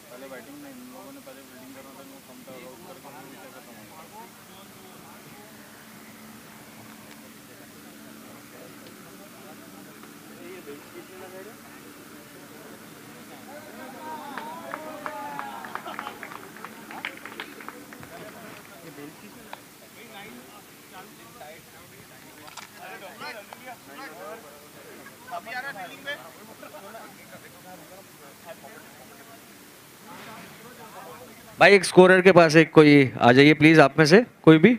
पहले बैटिंग में इन लोगों ने पहले फील्डिंग करना था, वो कम था, आउट करके नीचे खत्म हो गया। ये बेंच कितने लगा है? ये बेंच कितने अभी आ रहा फील्डिंग पे। भाई एक स्कोरर के पास एक कोई आ जाइए प्लीज, आप में से कोई भी।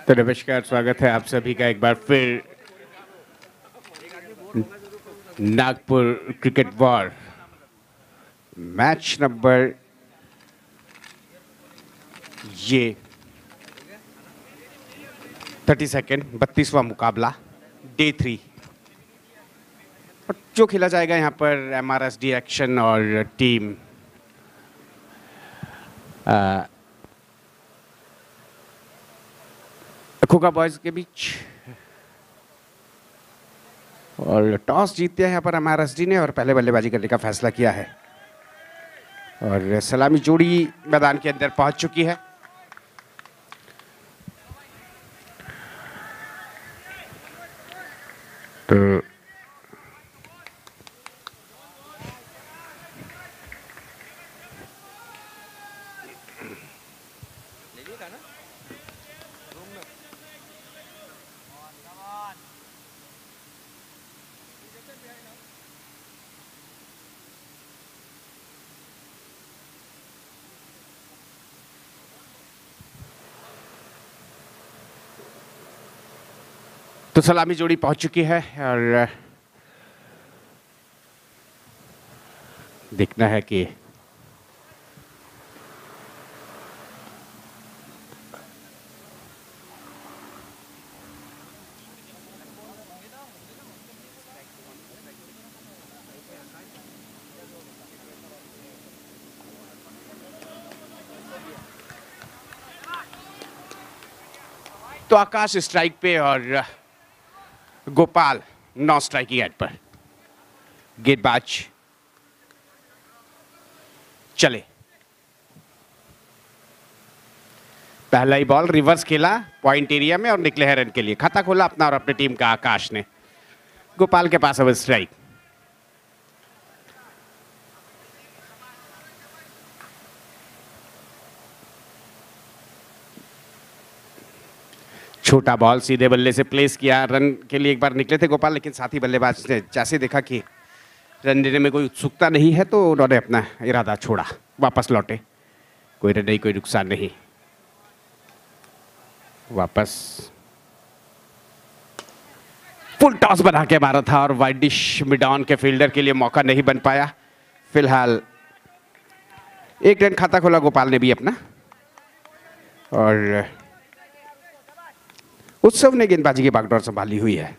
तो नमस्कार, स्वागत है आप सभी का एक बार फिर Nagpur cricket war match number ये 32वां 32वां मुकाबला डे 3 और जो खेला जाएगा यहाँ पर MRSD एक्शन और टीम खोखा बॉयज के बीच। और टॉस जीतते हैं यहाँ पर MRSD ने और पहले बल्लेबाजी करने का फैसला किया है और सलामी जोड़ी मैदान के अंदर पहुंच चुकी है। तो तो सलामी जोड़ी पहुंच चुकी है और देखना है कि तो आकाश स्ट्राइक पे और गोपाल नॉन स्ट्राइकिंग एंड पर। गेंदबाज चले, पहला ही बॉल रिवर्स खेला पॉइंट एरिया में और निकले हैं रन के लिए। खाता खोला अपना और अपनी टीम का आकाश ने। गोपाल के पास अब स्ट्राइक। छोटा बॉल सीधे बल्ले से प्लेस किया, रन के लिए एक बार निकले थे गोपाल, लेकिन साथी बल्लेबाज ने जैसे देखा कि रन देने में कोई उत्सुकता नहीं है तो उन्होंने अपना इरादा छोड़ा, वापस लौटे। कोई रन नहीं, कोई नुकसान नहीं, वापस फुल टॉस बना के मारा था और वाइड डिश मिड ऑन के फील्डर के लिए मौका नहीं बन पाया। फिलहाल एक रन खाता खोला गोपाल ने भी अपना और उत्सव ने गेंदबाजी की बागडोर संभाली हुई है।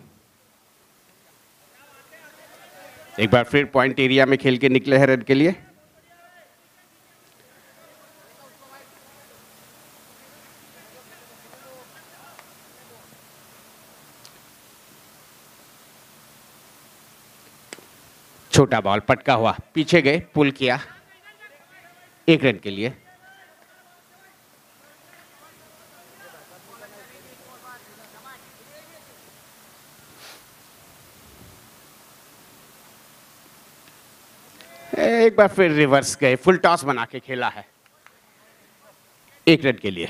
एक बार फिर पॉइंट एरिया में खेल के निकले हैं रन के लिए। छोटा बॉल पटका हुआ, पीछे गए, पुल किया, एक रन के लिए। एक बार फिर रिवर्स गए, फुल टॉस बना के खेला है, एक रन के लिए।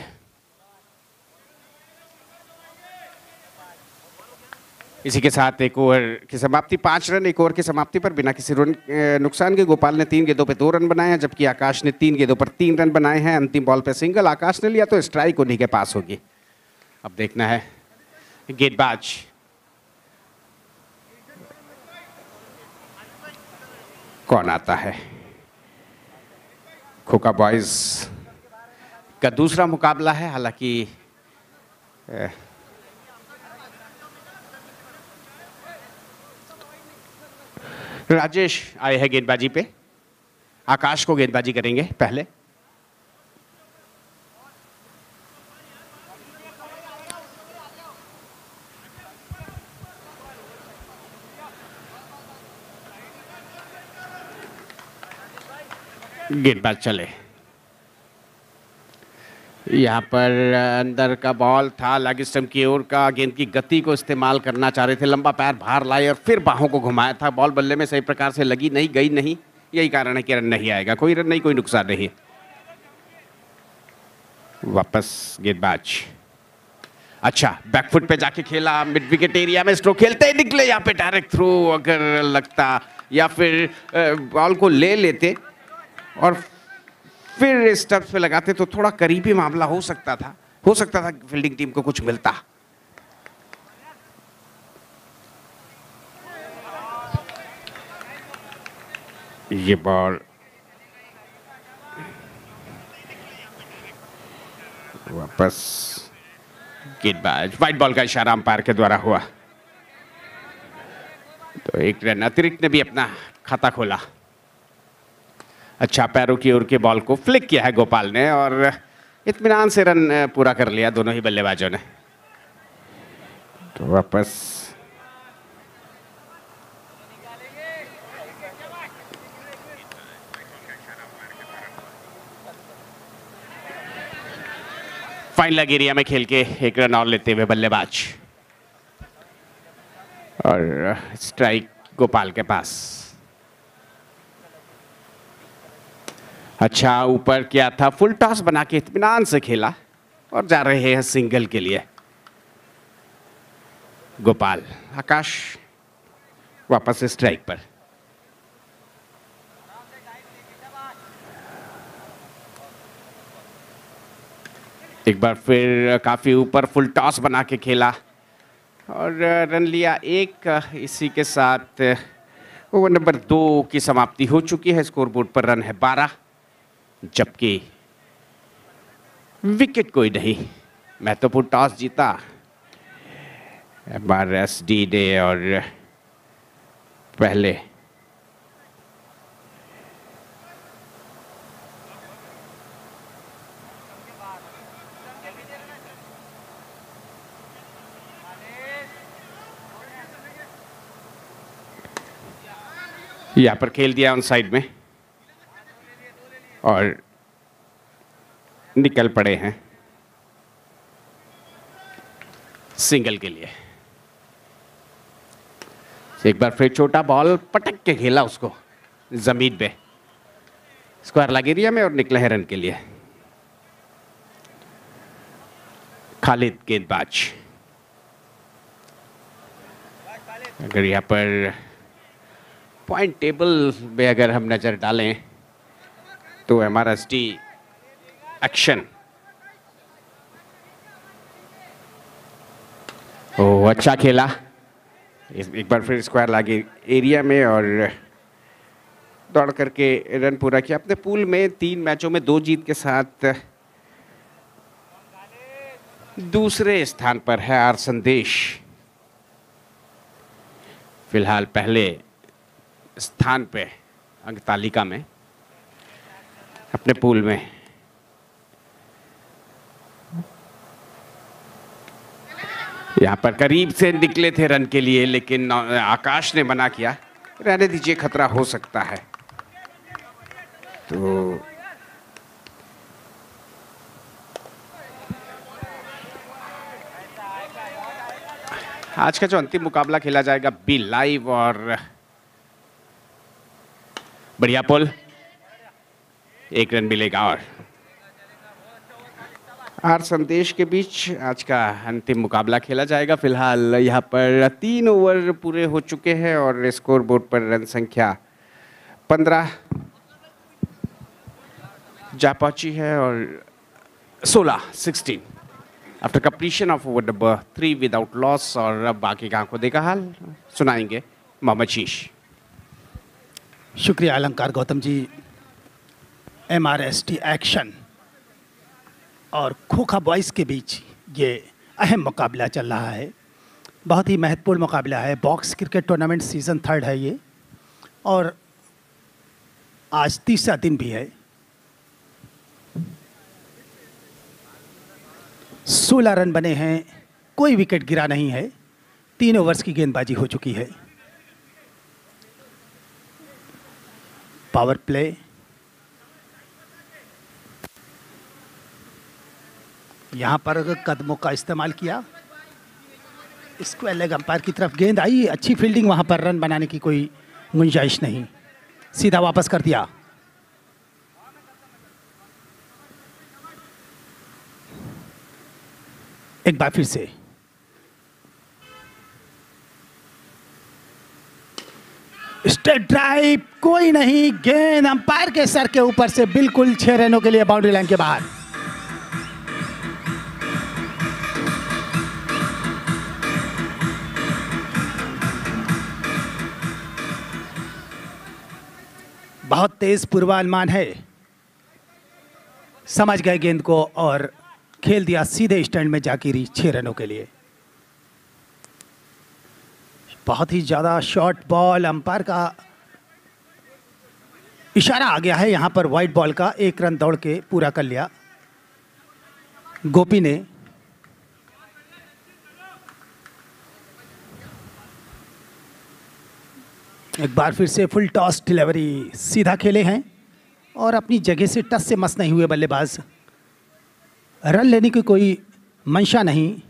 इसी के साथ एक ओवर की समाप्ति, 5 रन एक ओवर की समाप्ति पर बिना किसी रन नुकसान के। गोपाल ने 3 गेंदों पे 2 रन बनाए हैं, जबकि आकाश ने 3 गेंदों पर 3 रन बनाए हैं। अंतिम बॉल पे सिंगल आकाश ने लिया तो स्ट्राइक उन्हीं के पास होगी। अब देखना है गेंदबाज कौन आता है। खोखा बॉयज का दूसरा मुकाबला है, हालांकि राजेश आए हैं गेंदबाजी पे, आकाश को गेंदबाजी करेंगे पहले। गेंदबाज चले, यहाँ पर अंदर का बॉल था, लेग स्टंप की ओर का, गेंद की गति को इस्तेमाल करना चाह रहे थे, लंबा पैर बाहर लाए और फिर बाहों को घुमाया था, बॉल बल्ले में सही प्रकार से लगी नहीं, गई नहीं, यही कारण है कि रन नहीं आएगा। कोई रन नहीं, कोई नुकसान नहीं। वापस गेंदबाज, अच्छा बैकफुट पे जाके खेला, मिड विकेट एरिया में स्ट्रोक खेलते ही निकले, यहाँ पे डायरेक्ट थ्रो अगर लगता या फिर बॉल को ले लेते और फिर स्टंप्स पे लगाते तो थोड़ा करीबी मामला हो सकता था फील्डिंग टीम को कुछ मिलता। ये बॉल वापस गेंदबाज, वाइड बॉल का इशारा अंपायर के द्वारा हुआ, तो एक रन अतिरिक्त ने भी अपना खाता खोला। अच्छा पैरों की ओर के बॉल को फ्लिक किया है गोपाल ने और इत्मीनान से रन पूरा कर लिया दोनों ही बल्लेबाजों ने। तो वापस फाइन लेग एरिया में खेल के एक रन और लेते हुए बल्लेबाज, और स्ट्राइक गोपाल के पास। अच्छा ऊपर किया था, फुल टॉस बना के इत्मीनान से खेला और जा रहे हैं सिंगल के लिए गोपाल। आकाश वापस स्ट्राइक पर, एक बार फिर काफी ऊपर फुल टॉस बना के खेला और रन लिया एक। इसी के साथ ओवर नंबर 2 की समाप्ति हो चुकी है। स्कोरबोर्ड पर रन है 12, जबकि विकेट कोई नहीं। महत्वपूर्ण टॉस जीता MRSD ने और पहले यहाँ पर खेल दिया ऑन साइड में और निकल पड़े हैं सिंगल के लिए। एक बार फिर छोटा बॉल पटक के खेला उसको जमीन पे, स्क्वायर लग एरिया में और निकले हैं रन के लिए। खालिद गेंदबाज, अगर यहाँ पर पॉइंट टेबल में अगर हम नजर डालें तो MRSD एक्शन, ओ अच्छा खेला, एक बार फिर स्क्वायर लागे एरिया में और दौड़ करके रन पूरा किया। अपने पूल में 3 मैचों में 2 जीत के साथ दूसरे स्थान पर है आर संदेश, फिलहाल पहले स्थान पे अंक तालिका में अपने पूल में। यहाँ पर करीब से निकले थे रन के लिए, लेकिन आकाश ने मना किया, रहने दीजिए खतरा हो सकता है। तो आज का जो अंतिम मुकाबला खेला जाएगा बी लाइव और बढ़िया पुल, 1 रन मिलेगा और आर संदेश के बीच आज का अंतिम मुकाबला खेला जाएगा। फिलहाल यहाँ पर 3 ओवर पूरे हो चुके हैं और स्कोर बोर्ड पर रन संख्या 15 जा पहुंची है और 16 after completion of over number 3 without loss. और अब बाकी का आंखों देखा हाल सुनाएंगे मोहम्मद शीश। शुक्रिया अलंकार गौतम जी। MRST एक्शन और खोखा बॉयज़ के बीच ये अहम मुकाबला चल रहा है। बहुत ही महत्वपूर्ण मुकाबला है। बॉक्स क्रिकेट टूर्नामेंट सीज़न 3 है ये, और आज तीसरा दिन भी है। 16 रन बने हैं, कोई विकेट गिरा नहीं है। 3 ओवर्स की गेंदबाजी हो चुकी है। पावर प्ले, यहाँ पर कदमों का इस्तेमाल किया। स्क्वायर लेग अंपायर की तरफ गेंद आई, अच्छी फील्डिंग, वहाँ पर रन बनाने की कोई गुंजाइश नहीं, सीधा वापस कर दिया। एक बार फिर से स्ट्रेट ड्राइव, कोई नहीं, गेंद अंपायर के सर के ऊपर से बिल्कुल 6 रनों के लिए बाउंड्री लाइन के बाहर। बहुत तेज पूर्वानुमान है, समझ गए गेंद को और खेल दिया सीधे स्टैंड में जाकर 6 रनों के लिए। बहुत ही ज़्यादा शॉर्ट बॉल, अंपायर का इशारा आ गया है यहाँ पर वाइड बॉल का। 1 रन दौड़ के पूरा कर लिया गोपी ने। एक बार फिर से फुल टॉस डिलीवरी, सीधा खेले हैं और अपनी जगह से टस से मस नहीं हुए बल्लेबाज। रन लेने की कोई मंशा नहीं।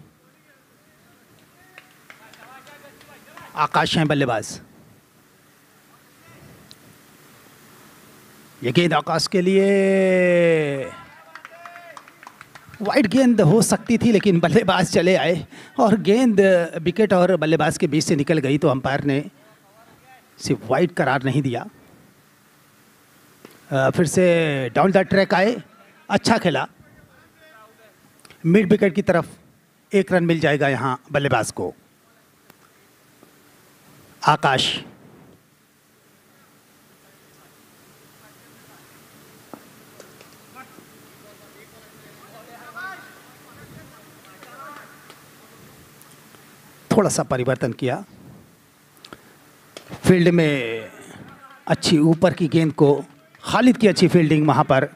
आकाश हैं बल्लेबाज। ये गेंद आकाश के लिए वाइड गेंद हो सकती थी, लेकिन बल्लेबाज चले आए और गेंद विकेट और बल्लेबाज के बीच से निकल गई, तो अंपायर ने सिर्फ वाइड करार नहीं दिया। फिर से डाउन द ट्रैक आए, अच्छा खेला। मिड विकेट की तरफ 1 रन मिल जाएगा यहाँ बल्लेबाज को। आकाश, थोड़ा सा परिवर्तन किया। फील्ड में अच्छी ऊपर की गेंद को खालिद की अच्छी फील्डिंग, वहाँ पर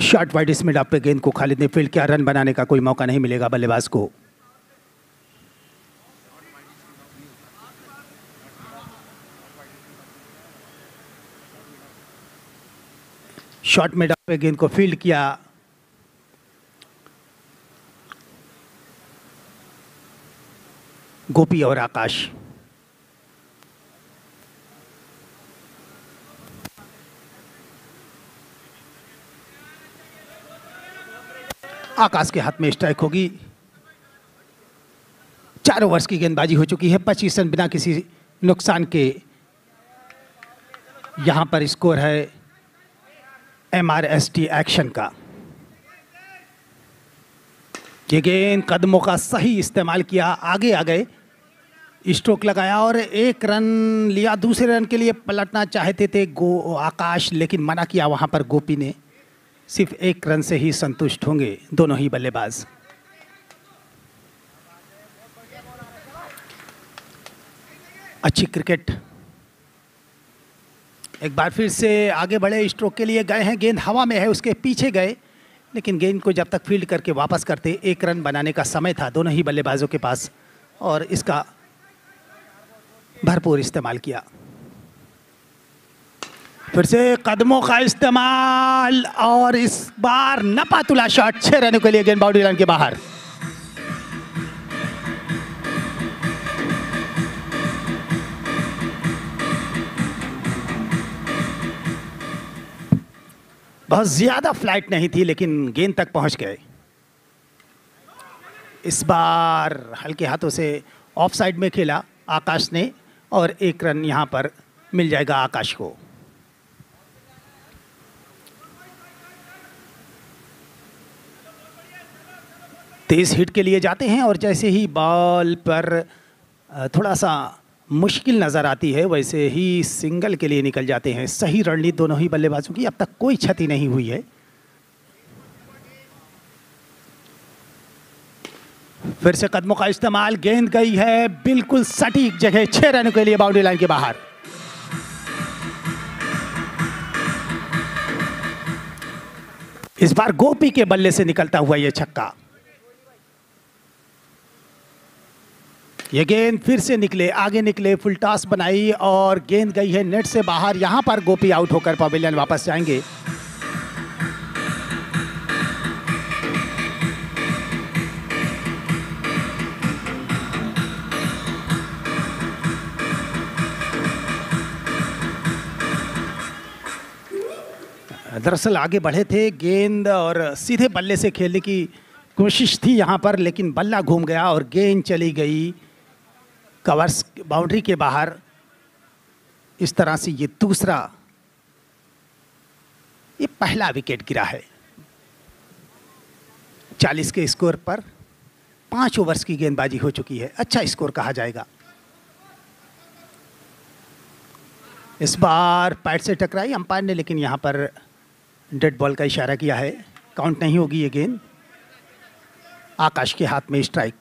शॉर्ट वाइड मिड ऑफ पे गेंद को खालिद ने फील्ड किया। रन बनाने का कोई मौका नहीं मिलेगा बल्लेबाज को। शॉर्ट मिड ऑफ पे गेंद को फील्ड किया। गोपी और आकाश, आकाश के हाथ में स्ट्राइक होगी। 4 ओवर्स की गेंदबाजी हो चुकी है, 25 रन बिना किसी नुकसान के। यहां पर स्कोर है MRST एक्शन का। ये गेंद कदमों का सही इस्तेमाल किया, आगे आ गए, स्ट्रोक लगाया और 1 रन लिया। दूसरे रन के लिए पलटना चाहते थे आकाश, लेकिन मना किया वहां पर गोपी ने। सिर्फ 1 रन से ही संतुष्ट होंगे दोनों ही बल्लेबाज। अच्छी क्रिकेट। एक बार फिर से आगे बढ़े, स्ट्रोक के लिए गए हैं, गेंद हवा में है, उसके पीछे गए, लेकिन गेंद को जब तक फील्ड करके वापस करते 1 रन बनाने का समय था दोनों ही बल्लेबाजों के पास, और इसका भरपूर इस्तेमाल किया। फिर से कदमों का इस्तेमाल और इस बार नपातुला शॉट, 6 रनों के लिए गेंद बाउंड्री लाइन के बाहर। बहुत ज्यादा फ्लाइट नहीं थी, लेकिन गेंद तक पहुंच गए। इस बार हल्के हाथों से ऑफ साइड में खेला आकाश ने और 1 रन यहां पर मिल जाएगा आकाश को। तेज हिट के लिए जाते हैं और जैसे ही बॉल पर थोड़ा सा मुश्किल नज़र आती है, वैसे ही सिंगल के लिए निकल जाते हैं। सही रणनीति दोनों ही बल्लेबाजों की, अब तक कोई क्षति नहीं हुई है। फिर से कदमों का इस्तेमाल, गेंद गई है बिल्कुल सटीक जगह, 6 रनों के लिए बाउंड्री लाइन के बाहर। इस बार गोपी के बल्ले से निकलता हुआ यह छक्का। ये गेंद फिर से निकले, आगे निकले, फुल टॉस बनाई और गेंद गई है नेट से बाहर। यहां पर गोपी आउट होकर पवेलियन वापस जाएंगे। दरअसल आगे बढ़े थे गेंद और सीधे बल्ले से खेलने की कोशिश थी यहां पर, लेकिन बल्ला घूम गया और गेंद चली गई कवर्स बाउंड्री के बाहर। इस तरह से ये पहला विकेट गिरा है। 40 के स्कोर पर 5 ओवर्स की गेंदबाजी हो चुकी है। अच्छा स्कोर कहा जाएगा। इस बार पैड से टकराई अंपायर ने, लेकिन यहां पर डेड बॉल का इशारा किया है, काउंट नहीं होगी ये गेंद। आकाश के हाथ में स्ट्राइक।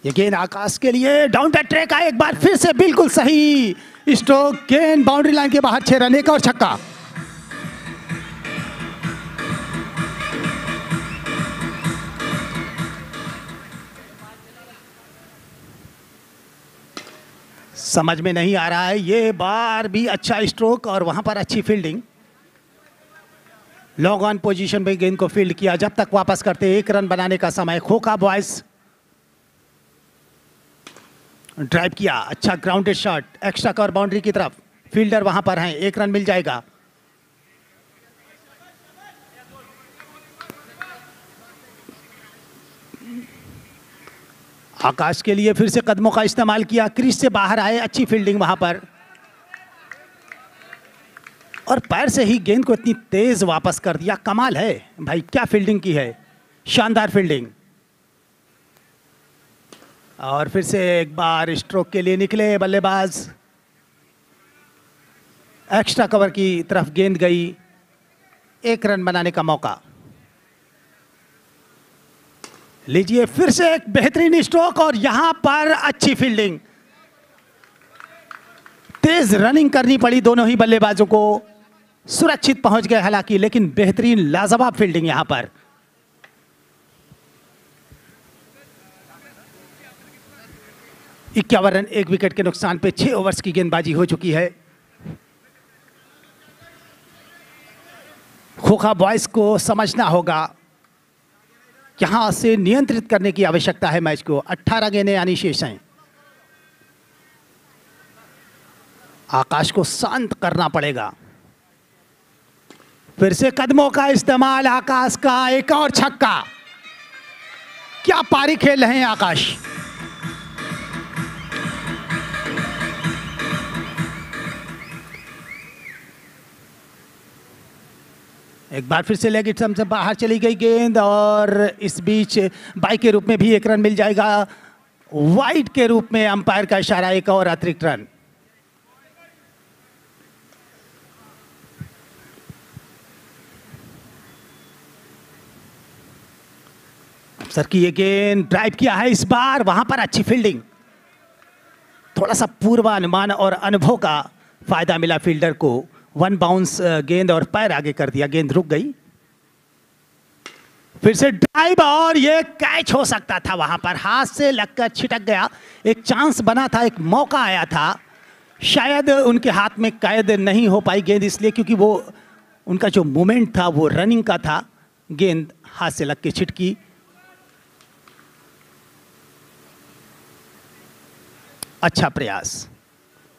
ये गेंद आकाश के लिए, डाउन द ट्रैक का एक बार फिर से बिल्कुल सही स्ट्रोक, गेंद बाउंड्री लाइन के बाहर, 6 रन, एक और छक्का। समझ में नहीं आ रहा है, ये बार भी अच्छा स्ट्रोक और वहां पर अच्छी फील्डिंग। लॉन्ग ऑन पोजीशन पे गेंद को फील्ड किया, जब तक वापस करते 1 रन बनाने का समय। खोखा बॉयज ड्राइव किया, अच्छा grounded shot, extra cover boundary की तरफ, फील्डर वहां पर हैं, 1 रन मिल जाएगा। आकाश के लिए फिर से कदमों का इस्तेमाल किया, क्रीज से बाहर आए, अच्छी फील्डिंग वहां पर, और पैर से ही गेंद को इतनी तेज वापस कर दिया। कमाल है भाई, क्या फील्डिंग की है, शानदार फील्डिंग। और फिर से एक बार स्ट्रोक के लिए निकले बल्लेबाज, एक्स्ट्रा कवर की तरफ गेंद गई, 1 रन बनाने का मौका। लीजिए फिर से एक बेहतरीन स्ट्रोक और यहां पर अच्छी फील्डिंग। तेज रनिंग करनी पड़ी दोनों ही बल्लेबाजों को, सुरक्षित पहुंच गए हालांकि, लेकिन बेहतरीन लाजवाब फील्डिंग यहां पर। इक्यावन रन 1 विकेट के नुकसान पे 6 ओवर्स की गेंदबाजी हो चुकी है। खोखा बॉयज को समझना होगा, यहां से नियंत्रित करने की आवश्यकता है मैच को। 18 गेंदें यानी शेष हैं। आकाश को शांत करना पड़ेगा। फिर से कदमों का इस्तेमाल, आकाश का एक और छक्का। क्या पारी खेल रहे हैं आकाश। एक बार फिर से लेग स्टंप से बाहर चली गई गेंद और इस बीच बाई के रूप में भी 1 रन मिल जाएगा। वाइड के रूप में अंपायर का इशारा, एक और अतिरिक्त रन। सर की ये गेंद ड्राइव किया है इस बार, वहां पर अच्छी फील्डिंग। थोड़ा सा पूर्वानुमान और अनुभव का फायदा मिला फील्डर को। 1 बाउंस गेंद और पैर आगे कर दिया, गेंद रुक गई। फिर से ड्राइव और ये कैच हो सकता था, वहां पर हाथ से लगकर छिटक गया। एक चांस बना था, एक मौका आया था, शायद उनके हाथ में कैद नहीं हो पाई गेंद, इसलिए क्योंकि वो उनका जो मोमेंट था वो रनिंग का था। गेंद हाथ से लग के छिटकी। अच्छा प्रयास,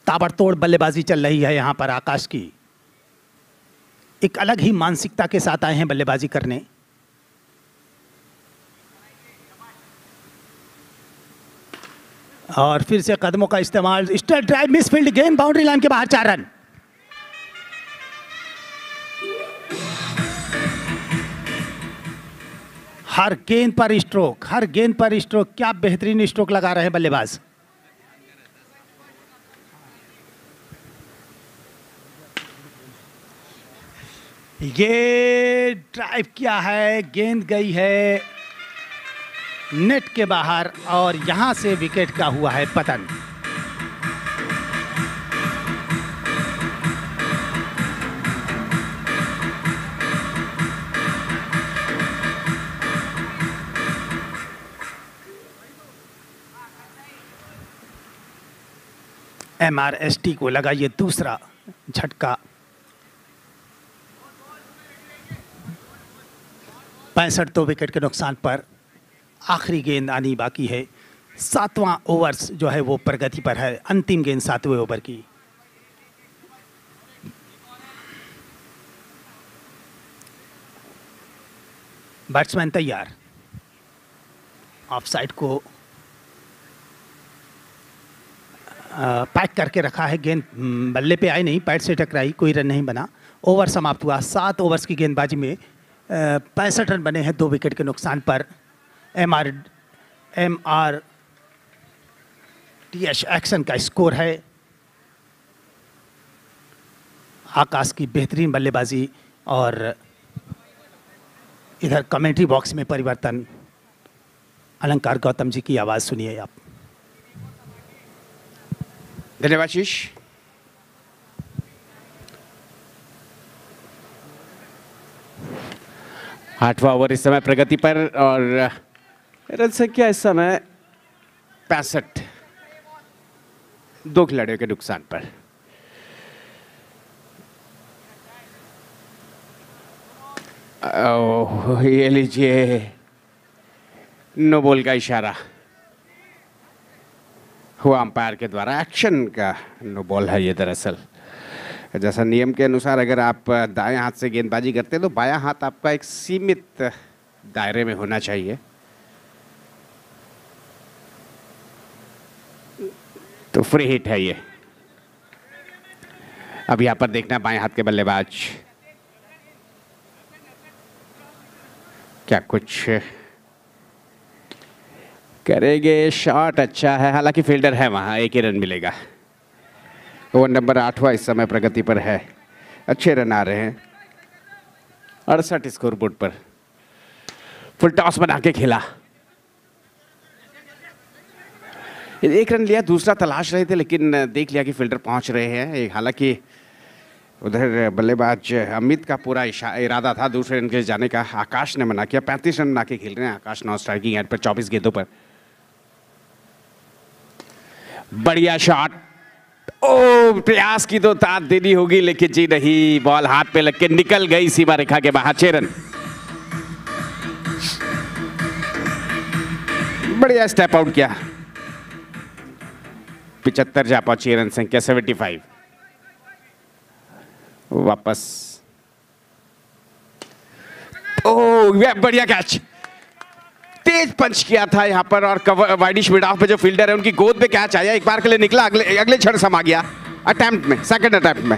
ताबड़तोड़ बल्लेबाजी चल रही है यहां पर आकाश की। एक अलग ही मानसिकता के साथ आए हैं बल्लेबाजी करने। और फिर से कदमों का इस्तेमाल, स्ट्रेट ड्राइव, मिस फील्ड, गेंद बाउंड्री लाइन के बाहर, 4 रन। हर गेंद पर स्ट्रोक, हर गेंद पर स्ट्रोक। क्या बेहतरीन स्ट्रोक लगा रहे हैं बल्लेबाज। ये ड्राइव किया है, गेंद गई है नेट के बाहर और यहां से विकेट का हुआ है पतन। MRST को लगा ये दूसरा झटका। 65 तो विकेट के नुकसान पर आखिरी गेंद आनी बाकी है। 7वां ओवर्स जो है वो प्रगति पर है, अंतिम गेंद 7वें ओवर की। बैट्समैन तैयार, ऑफ साइड को पैक करके रखा है। गेंद बल्ले पे आई नहीं, पैड से टकराई, कोई रन नहीं बना। ओवर समाप्त हुआ। 7 ओवर्स की गेंदबाजी में 65 रन बने हैं 2 विकेट के नुकसान पर। MRTH एक्शन का स्कोर है। आकाश की बेहतरीन बल्लेबाजी और इधर कमेंट्री बॉक्स में परिवर्तन। अलंकार गौतम जी की आवाज़ सुनिए आप। धन्यवाद शीश। आठवां ओवर इस समय प्रगति पर और रन संख्या इस समय 65, 2 खिलाड़ियों के नुकसान पर। ये लीजिए, नो बॉल का इशारा हुआ अंपायर के द्वारा। एक्शन का नो बॉल है ये। दरअसल जैसा नियम के अनुसार अगर आप दाएं हाथ से गेंदबाजी करते हैं तो बायां हाथ आपका एक सीमित दायरे में होना चाहिए। तो फ्री हिट है ये। अब यहां पर देखना बाएं हाथ के बल्लेबाज क्या कुछ करेंगे। शॉट अच्छा है, हालांकि फील्डर है वहां, 1 ही रन मिलेगा। ओवर नंबर 8वां इस समय प्रगति पर है। अच्छे रन आ रहे हैं। 68 स्कोर बोर्ड पर। फुल टॉस बना के खेला, 1 रन लिया। दूसरा तलाश रहे थे लेकिन देख लिया कि फील्डर पहुंच रहे हैं। हालांकि उधर बल्लेबाज अमित का पूरा इरादा था दूसरे रन के लिए जाने का। आकाश ने मना किया। 35 रन बना के खेल रहे हैं आकाश। 9 स्ट्राइकिंग एंड पर 24 गेंदों पर। बढ़िया शॉट। ओ, प्रयास की तो दाद देनी होगी लेकिन जी नहीं, बॉल हाथ पे लग के निकल गई सीमा रेखा के बाहर। 6 रन। बढ़िया स्टेप आउट किया। 75 जा पहुंची रन संख्या 75। वापस। ओह, बढ़िया कैच। तेज पंच किया था यहां पर और वाइडिश मिड ऑफ पे जो फील्डर है उनकी गोद पे कैच आया। एक बार के लिए निकला, अगले क्षण समा गया अटेम्प्ट में, सेकंड अटेम्प्ट में।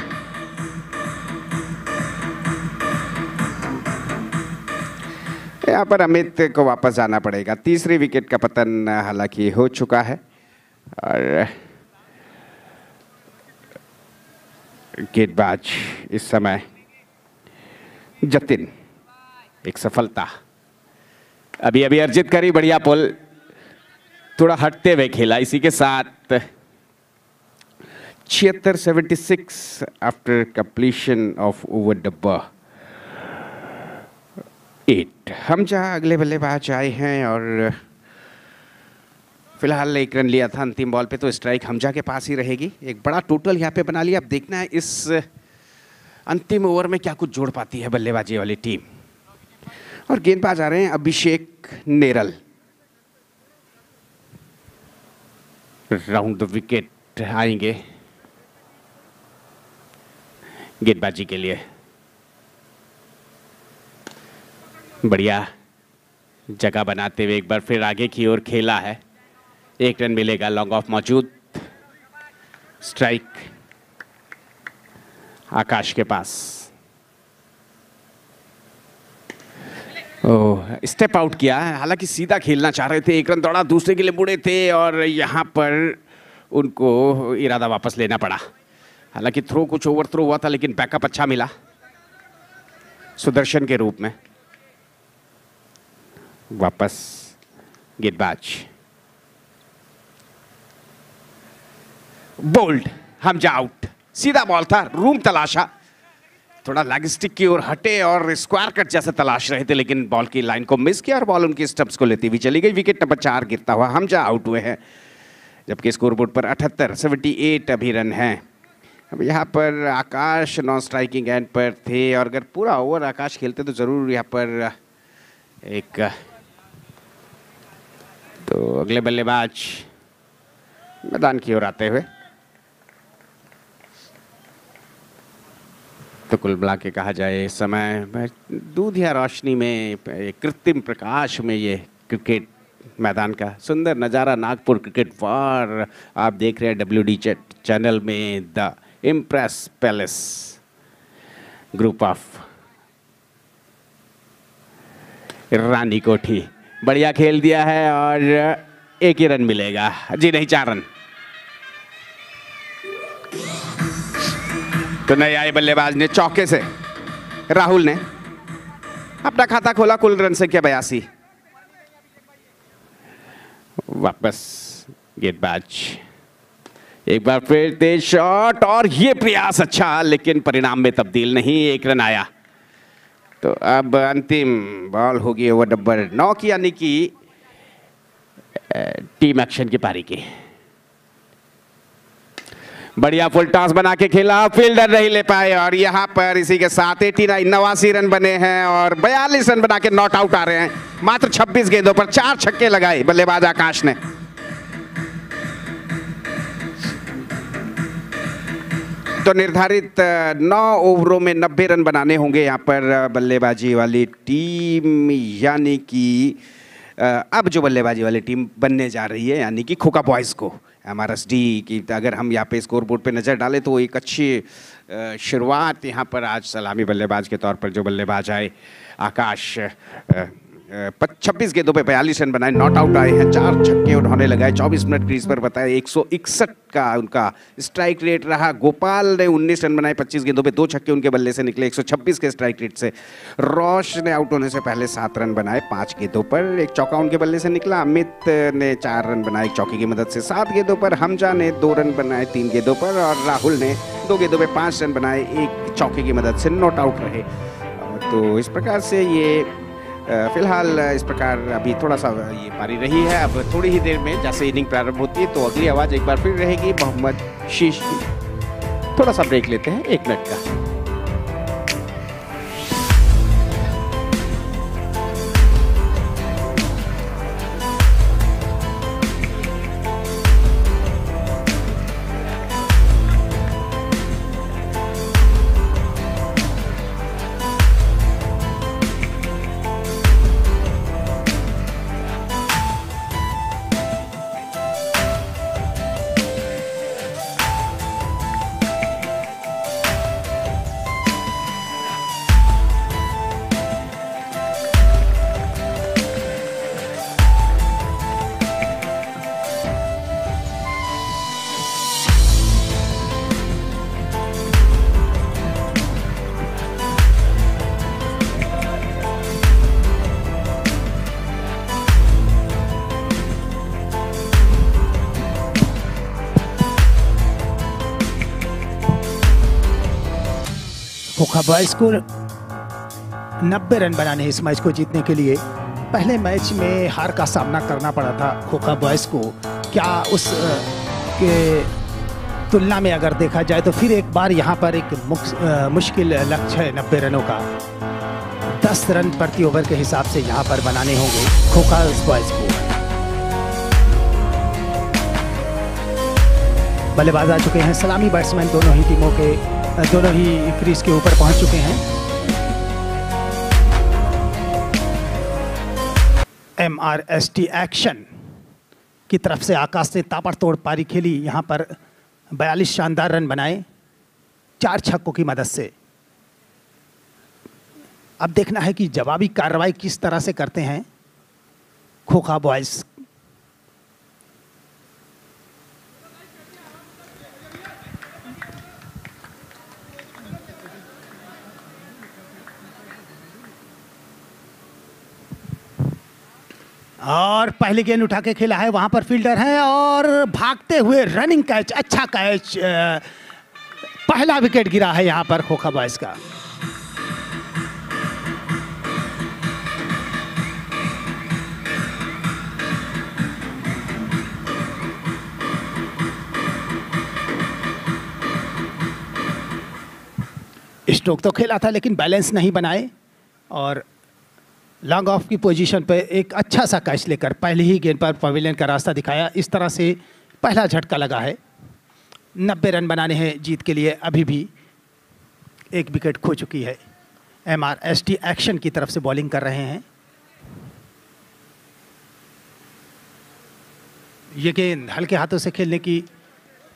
यहां पर अमित को वापस जाना पड़ेगा। तीसरी विकेट का पतन हालांकि हो चुका है और गेंदबाज इस समय जतिन। एक सफलता अभी अभी अर्जित करी। बढ़िया पोल, थोड़ा हटते हुए खेला। इसी के साथ 76 after completion of over number 8। हम जहां अगले बल्लेबाज आए हैं और फिलहाल 1 रन लिया था अंतिम बॉल पे, तो स्ट्राइक हमजा के पास ही रहेगी। एक बड़ा टोटल यहाँ पे बना लिया। अब देखना है इस अंतिम ओवर में क्या कुछ जोड़ पाती है बल्लेबाजी वाली टीम। और गेंदबाज आ रहे हैं अभिषेक नेरल। राउंड द विकेट आएंगे गेंदबाजी के लिए। बढ़िया जगह बनाते हुए एक बार फिर आगे की ओर खेला है। 1 रन मिलेगा। लॉन्ग ऑफ मौजूद। स्ट्राइक आकाश के पास। ओह, स्टेप आउट किया। हालांकि सीधा खेलना चाह रहे थे। 1 रन दौड़ा, दूसरे के लिए मुड़े थे और यहां पर उनको इरादा वापस लेना पड़ा। हालांकि थ्रो कुछ ओवर थ्रो हुआ था लेकिन बैकअप अच्छा मिला। सुदर्शन के रूप में। वापस गेंदबाज बोल्ड, हमजा आउट। सीधा बॉल था, रूम तलाशा, थोड़ा लेग स्टिक की ओर हटे और स्क्वायर कट जैसा तलाश रहे थे, लेकिन बॉल की लाइन को मिस किया और बॉल उनकी स्टंप्स को लेती हुई चली गई। विकेट नंबर 4 गिरता हुआ हमजा आउट हुए हैं, जबकि स्कोरबोर्ड पर 78 अभी रन हैं। अब यहाँ पर आकाश नॉन स्ट्राइकिंग एंड पर थे और अगर पूरा ओवर आकाश खेलते तो जरूर यहाँ पर एक, तो अगले बल्लेबाज मैदान की ओर आते हुए, तो कुल मिला के कहा जाए इस समय दूधिया रोशनी में, कृत्रिम प्रकाश में ये क्रिकेट मैदान का सुंदर नज़ारा नागपुर क्रिकेट वार आप देख रहे हैं WD चैनल में। The empress palace group of Rani Kothi, बढ़िया खेल दिया है और 1 ही रन मिलेगा, जी नहीं 4 रन। तो नए आए बल्लेबाज ने चौके से, राहुल ने अपना खाता खोला, कुल रन संख्या 82। वापस गेंदबाज, एक बार फिर तेज शॉट और ये प्रयास अच्छा, लेकिन परिणाम में तब्दील नहीं, 1 रन आया। तो अब अंतिम बॉल होगी ओवर नंबर 9 की, यानी कि टीम एक्शन की पारी की। बढ़िया फुल टॉस बना के खेला, फील्डर नहीं ले पाए और यहां पर इसी के साथ 89 रन बने हैं और 42 रन बना के नॉट आउट आ रहे हैं। मात्र 26 गेंदों पर 4 छक्के लगाए बल्लेबाज आकाश ने। तो निर्धारित 9 ओवरों में 90 रन बनाने होंगे यहाँ पर बल्लेबाजी वाली टीम, यानी कि अब जो बल्लेबाजी वाली टीम बनने जा रही है, यानी कि खोखा बॉयज़ को MRSD की, अगर हम यहाँ पे स्कोर बोर्ड पे नज़र डालें तो एक अच्छी शुरुआत यहाँ पर आज सलामी बल्लेबाज के तौर पर जो बल्लेबाज आए आकाश, 26 गेंदों पे 42 रन बनाए, नॉट आउट आए हैं, 4 छक्के उन्होंने लगाए, 24 मिनट क्रीज पर बताया, 161 का उनका स्ट्राइक रेट रहा। गोपाल ने 19 रन बनाए, 25 गेंदों पे 2 छक्के उनके बल्ले से निकले, 126 के स्ट्राइक रेट से। रोश ने आउट होने से पहले 7 रन बनाए 5 गेंदों पर, 1 चौका उनके बल्ले से निकला। अमित ने 4 रन बनाए 1 चौके की मदद से 7 गेंदों पर। हमजा ने 2 रन बनाए 3 गेंदों पर और राहुल ने 2 गेंदों पे 5 रन बनाए 1 चौके की मदद से, नॉट आउट रहे। तो इस प्रकार से ये फिलहाल इस प्रकार अभी थोड़ा सा ये पारी रही है। अब थोड़ी ही देर में जैसे इनिंग प्रारंभ होती है तो अगली आवाज़ एक बार फिर रहेगी मोहम्मद शीश की। थोड़ा सा ब्रेक लेते हैं 1 मिनट का। खोखा बॉयज़ को 90 रन बनाने इस मैच को जीतने के लिए पहले मैच में हार का सामना करना पड़ा था खोखा बॉयज़ को। क्या उस के तुलना में अगर देखा जाए तो फिर एक बार यहाँ पर एक मुश्किल लक्ष्य है 90 रनों का। 10 रन प्रति ओवर के हिसाब से यहाँ पर बनाने होंगे खोखा बॉयज़ को। बल्लेबाज आ चुके हैं, सलामी बैट्समैन दोनों ही टीमों के, दोनों ही क्रीज के ऊपर पहुंच चुके हैं। MRSD एक्शन की तरफ से आकाश ने ताबड़तोड़ पारी खेली, यहां पर 42 शानदार रन बनाए 4 छक्कों की मदद से। अब देखना है कि जवाबी कार्रवाई किस तरह से करते हैं खोखा बॉयज़। और पहली गेंद उठा के खेला है, वहां पर फील्डर है और भागते हुए रनिंग कैच, अच्छा कैच, पहला विकेट गिरा है यहां पर खोखा बॉयज का। स्ट्रोक तो खेला था लेकिन बैलेंस नहीं बनाए और लॉन्ग ऑफ की पोजीशन पे एक अच्छा सा कैच लेकर पहली ही गेंद पर पवेलियन का रास्ता दिखाया। इस तरह से पहला झटका लगा है। 90 रन बनाने हैं जीत के लिए, अभी भी एक विकेट खो चुकी है। MRST एक्शन की तरफ से बॉलिंग कर रहे हैं। ये गेंद हल्के हाथों से खेलने की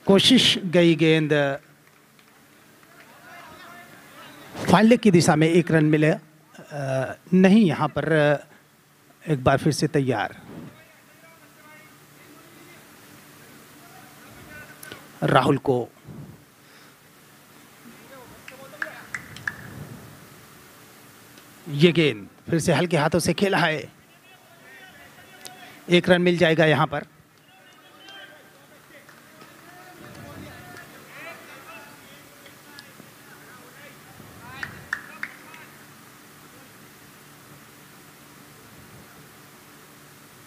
कोशिश, गई गेंद फाइन लेग की दिशा में, 1 रन मिले नहीं। यहाँ पर एक बार फिर से तैयार राहुल को ये गेंद फिर से हल्के हाथों से खेला है, 1 रन मिल जाएगा यहाँ पर।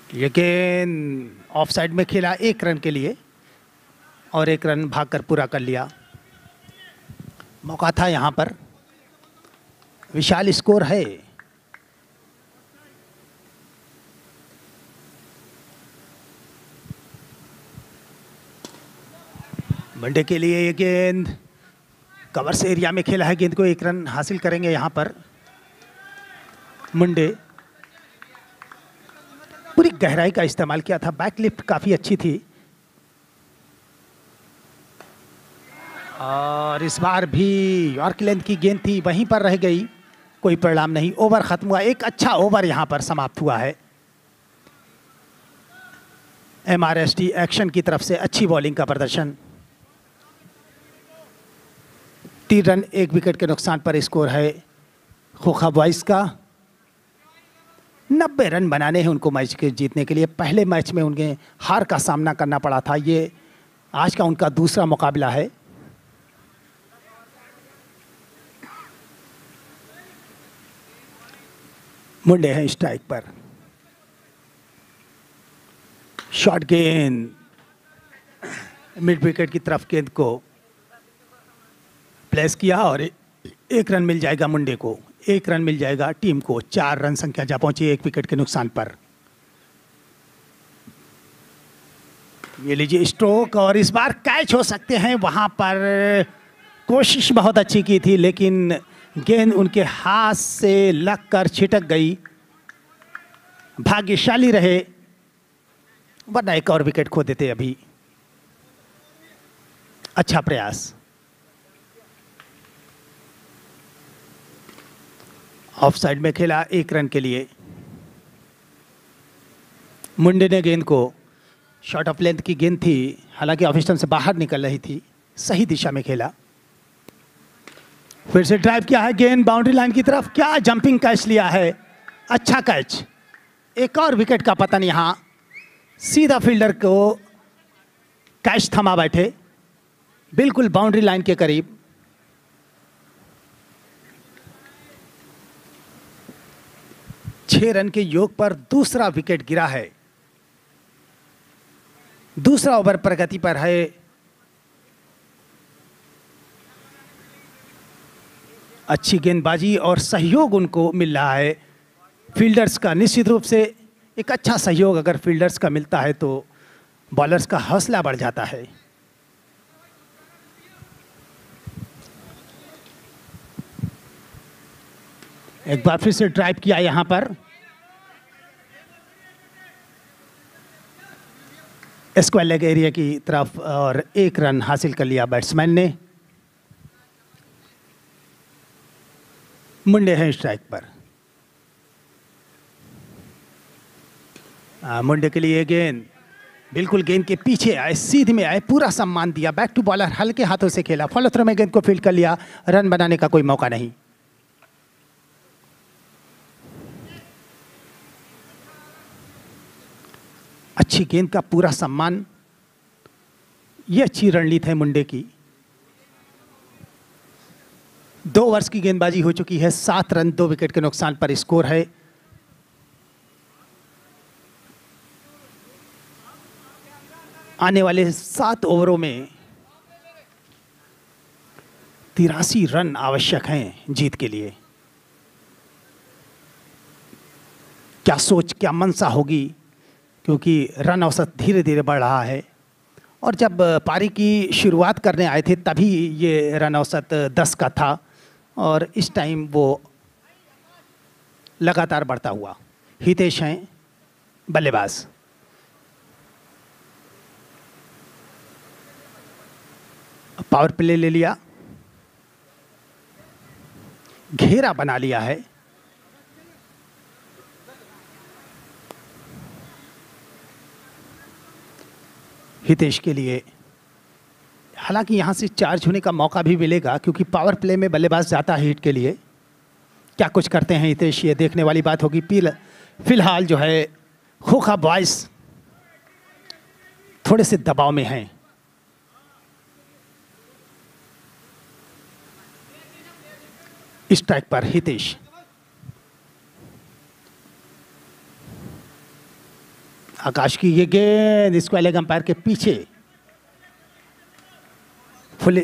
ये गेंद ऑफ साइड में खेला 1 रन के लिए और 1 रन भागकर पूरा कर लिया। मौका था यहाँ पर, विशाल स्कोर है। वनडे के लिए ये गेंद कवर्स एरिया में खेला है, गेंद को 1 रन हासिल करेंगे यहाँ पर मुंडे। पूरी गहराई का इस्तेमाल किया था, बैक लिफ्ट काफ़ी अच्छी थी और इस बार भी यॉर्क लेंथ की गेंद थी, वहीं पर रह गई, कोई परिणाम नहीं। ओवर खत्म हुआ, एक अच्छा ओवर यहां पर समाप्त हुआ है। MRST एक्शन की तरफ से अच्छी बॉलिंग का प्रदर्शन। 3 रन 1 विकेट के नुकसान पर स्कोर है खोखा बॉयज का। 90 रन बनाने हैं उनको मैच के जीतने के लिए। पहले मैच में उन्हें हार का सामना करना पड़ा था, ये आज का उनका दूसरा मुकाबला है। मुंडे हैं स्ट्राइक पर, शॉर्ट गेंद मिड विकेट की तरफ गेंद को प्लेस किया और 1 रन मिल जाएगा मुंडे को, 1 रन मिल जाएगा टीम को। 4 रन संख्या जा पहुंची 1 विकेट के नुकसान पर। ये लीजिए स्ट्रोक और इस बार कैच हो सकते हैं। वहां पर कोशिश बहुत अच्छी की थी लेकिन गेंद उनके हाथ से लगकर छिटक गई। भाग्यशाली रहे, वरना 1 और विकेट खो देते अभी। अच्छा प्रयास। ऑफ साइड में खेला 1 रन के लिए। मुंडे ने गेंद को, शॉर्ट ऑफ लेंथ की गेंद थी, हालांकि ऑफ स्टंप से बाहर निकल रही थी, सही दिशा में खेला। फिर से ड्राइव किया है, गेंद बाउंड्री लाइन की तरफ, क्या जंपिंग कैच लिया है, अच्छा कैच। 1 और विकेट का पतन यहां, सीधा फील्डर को कैच थमा बैठे, बिल्कुल बाउंड्री लाइन के करीब। छह रन के योग पर दूसरा विकेट गिरा है। दूसरा ओवर प्रगति पर है। अच्छी गेंदबाजी और सहयोग उनको मिल रहा है फील्डर्स का। निश्चित रूप से एक अच्छा सहयोग अगर फील्डर्स का मिलता है तो बॉलर्स का हौसला बढ़ जाता है। एक बार फिर से ड्राइव किया यहां पर, स्क्वायर लेग एरिया की तरफ और 1 रन हासिल कर लिया बैट्समैन ने। मुंडे हैं स्ट्राइक पर। मुंडे के लिए गेंद बिल्कुल गेंद के पीछे आए, सीध में आए, पूरा सम्मान दिया। बैक टू बॉलर हल्के हाथों से खेला, फॉलो थ्रो में गेंद को फील्ड कर लिया। रन बनाने का कोई मौका नहीं। अच्छी गेंद का पूरा सम्मान। ये अच्छी रणनीति है मुंडे की। 2 ओवर्स की गेंदबाजी हो चुकी है, 7 रन 2 विकेट के नुकसान पर स्कोर है। आने वाले 7 ओवरों में 83 रन आवश्यक हैं जीत के लिए। क्या सोच, क्या मंशा होगी, क्योंकि रन औसत धीरे धीरे बढ़ रहा है और जब पारी की शुरुआत करने आए थे तभी ये रन औसत 10 का था और इस टाइम वो लगातार बढ़ता हुआ। हितेश हैं बल्लेबाज। पावर प्ले ले लिया, घेरा बना लिया है। हितेश के लिए हालांकि यहां से चार्ज होने का मौका भी मिलेगा क्योंकि पावर प्ले में बल्लेबाज जाता है हिट के लिए। क्या कुछ करते हैं हितेश, ये देखने वाली बात होगी। फिलहाल जो है खोखा बॉयज थोड़े से दबाव में हैं। स्ट्राइक पर हितेश। आकाश की ये गेंद स्क्वायर लेग अंपायर के पीछे फुल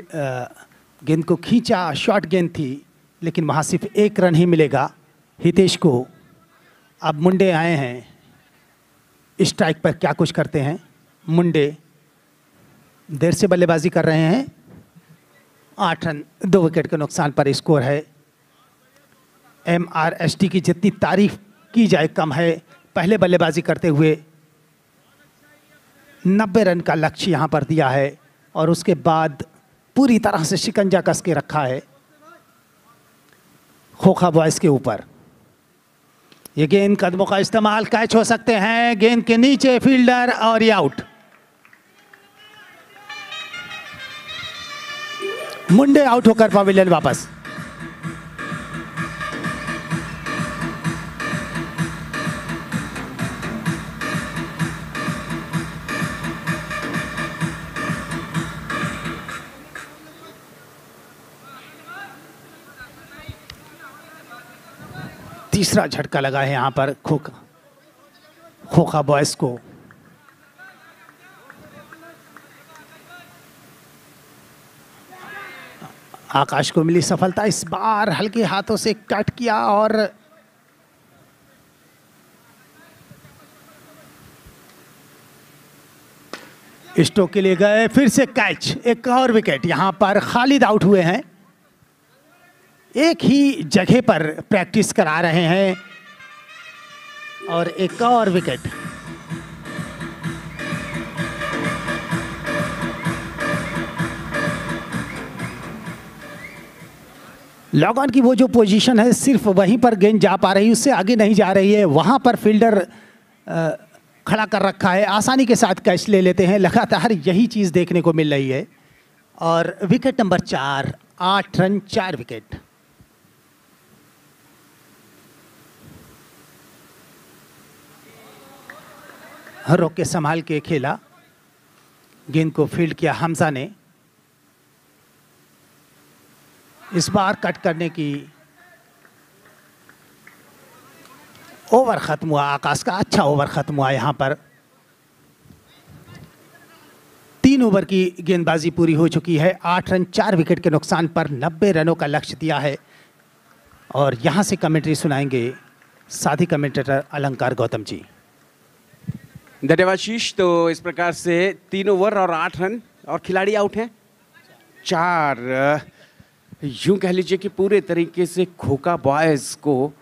गेंद को खींचा, शॉर्ट गेंद थी लेकिन वहां सिर्फ 1 रन ही मिलेगा हितेश को। अब मुंडे आए हैं स्ट्राइक पर, क्या कुछ करते हैं मुंडे। देर से बल्लेबाजी कर रहे हैं। 8 रन 2 विकेट के नुकसान पर स्कोर है। MRST की जितनी तारीफ की जाए कम है। पहले बल्लेबाजी करते हुए 90 रन का लक्ष्य यहां पर दिया है और उसके बाद पूरी तरह से शिकंजा कस के रखा है खोखा बॉयज के ऊपर। ये गेंद कदमों का इस्तेमाल, कैच हो सकते हैं, गेंद के नीचे फील्डर और ये आउट। मुंडे आउट होकर पवेलियन वापस। तीसरा झटका लगा है यहां पर खोखा बॉयज को। आकाश को मिली सफलता, इस बार हल्के हाथों से कट किया और स्टोक के लिए गए, फिर से कैच, एक और विकेट। यहां पर खालिद आउट हुए हैं। एक ही जगह पर प्रैक्टिस करा रहे हैं और एक और विकेट। लॉग ऑन की वो जो पोजीशन है सिर्फ वहीं पर गेंद जा पा रही है, उससे आगे नहीं जा रही है। वहां पर फील्डर खड़ा कर रखा है, आसानी के साथ कैच ले लेते हैं। लगातार यही चीज देखने को मिल रही है। और विकेट नंबर 4, 8 रन 4 विकेट। रोक के संभाल के खेला, गेंद को फील्ड किया हमजा ने। इस बार कट करने की ओवर खत्म हुआ आकाश का, अच्छा ओवर खत्म हुआ यहां पर। 3 ओवर की गेंदबाजी पूरी हो चुकी है। 8 रन 4 विकेट के नुकसान पर 90 रनों का लक्ष्य दिया है। और यहां से कमेंट्री सुनाएंगे साथी कमेंटेटर अलंकार गौतम जी। धन्यवाद। तो इस प्रकार से 3 ओवर और 8 रन और खिलाड़ी आउट हैं 4। यूं कह लीजिए कि पूरे तरीके से खोखा बॉयज को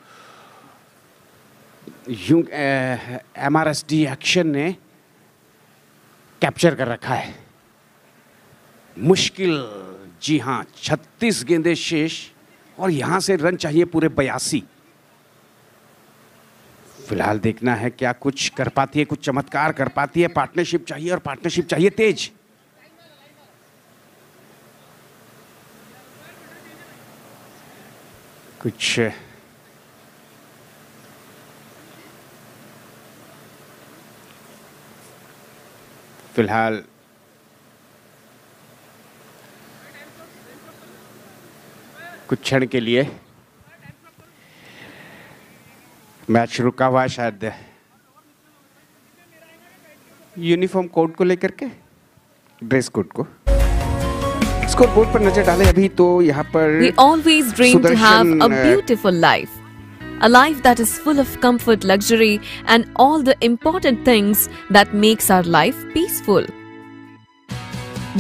यूं MRSD एक्शन ने कैप्चर कर रखा है। मुश्किल, जी हाँ, 36 गेंदें शेष और यहां से रन चाहिए पूरे 82। फिलहाल देखना है क्या कुछ कर पाती है, कुछ चमत्कार कर पाती है। पार्टनरशिप चाहिए और पार्टनरशिप चाहिए तेज। कुछ फिलहाल कुछ क्षण के लिए मैच रुका हुआ है, शायद यूनिफॉर्म कोड को लेकर के, ड्रेस कोड को। स्कोर बोर्ड पर नजर डालें अभी तो यहाँ पर We always dream to have a beautiful life. A life that is full of comfort, luxury and all the important things that makes our life peaceful.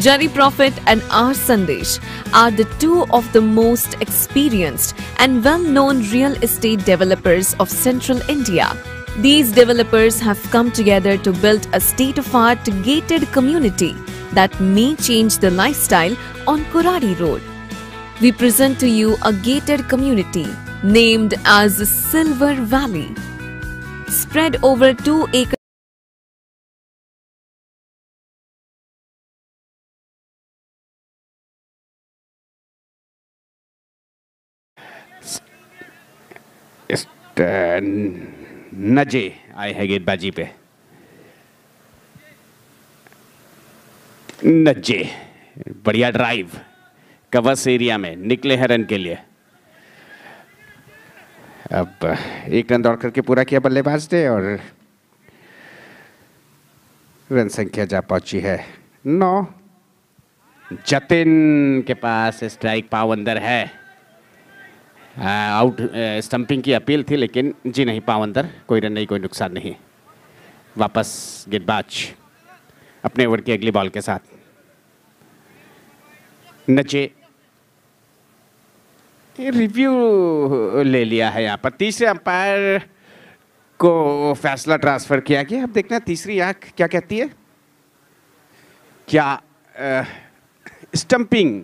Jari Prophet and R. Sandesh are the two of the most experienced and well-known real estate developers of Central India. These developers have come together to build a state-of-art gated community that may change the lifestyle on Koradi Road. We present to you a gated community named as Silver Valley, spread over 2 acres. नजे आए हैं गेंदबाजी पे। नजे बढ़िया drive covers area में निकले हैं run के लिए। अब 1 रन दौड़ करके पूरा किया बल्लेबाज ने और रन संख्या जा पहुंची है 9। जतिन के पास स्ट्राइक पाव अंदर है। आउट स्टंपिंग की अपील थी लेकिन जी नहीं, पाव अंदर, कोई रन नहीं, कोई नुकसान नहीं। वापस गेंदबाज अपने ओवर की अगली बॉल के साथ। नचे रिव्यू ले लिया है यहाँ पर, तीसरे अंपायर को फैसला ट्रांसफर किया गया। अब देखना तीसरी आंख क्या कहती है। क्या स्टंपिंग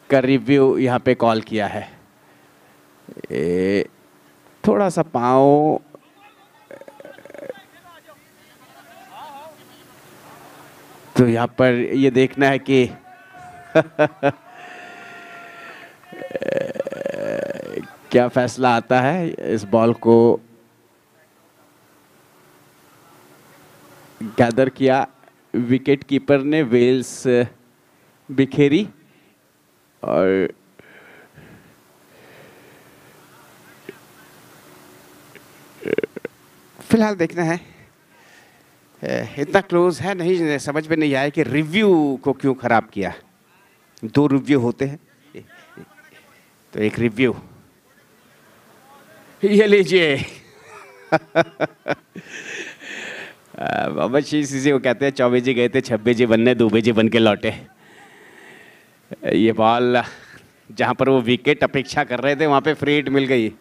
का रिव्यू यहाँ पे कॉल किया है। थोड़ा सा पाँव तो यहाँ पर ये देखना है कि क्या फैसला आता है। इस बॉल को गैदर किया विकेट कीपर ने, वेल्स बिखेरी और फिलहाल देखना है। इतना क्लोज है, नहीं समझ में नहीं आया कि रिव्यू को क्यों खराब किया। 2 रिव्यू होते हैं, तो एक रिव्यू ये लीजिए। बाबा शीशी को कहते हैं 24 जी गए थे 26 जी बनने, 2 जी बन के लौटे। ये बॉल जहां पर वो विकेट अपेक्षा कर रहे थे वहां पे फ्री हिट मिल गई।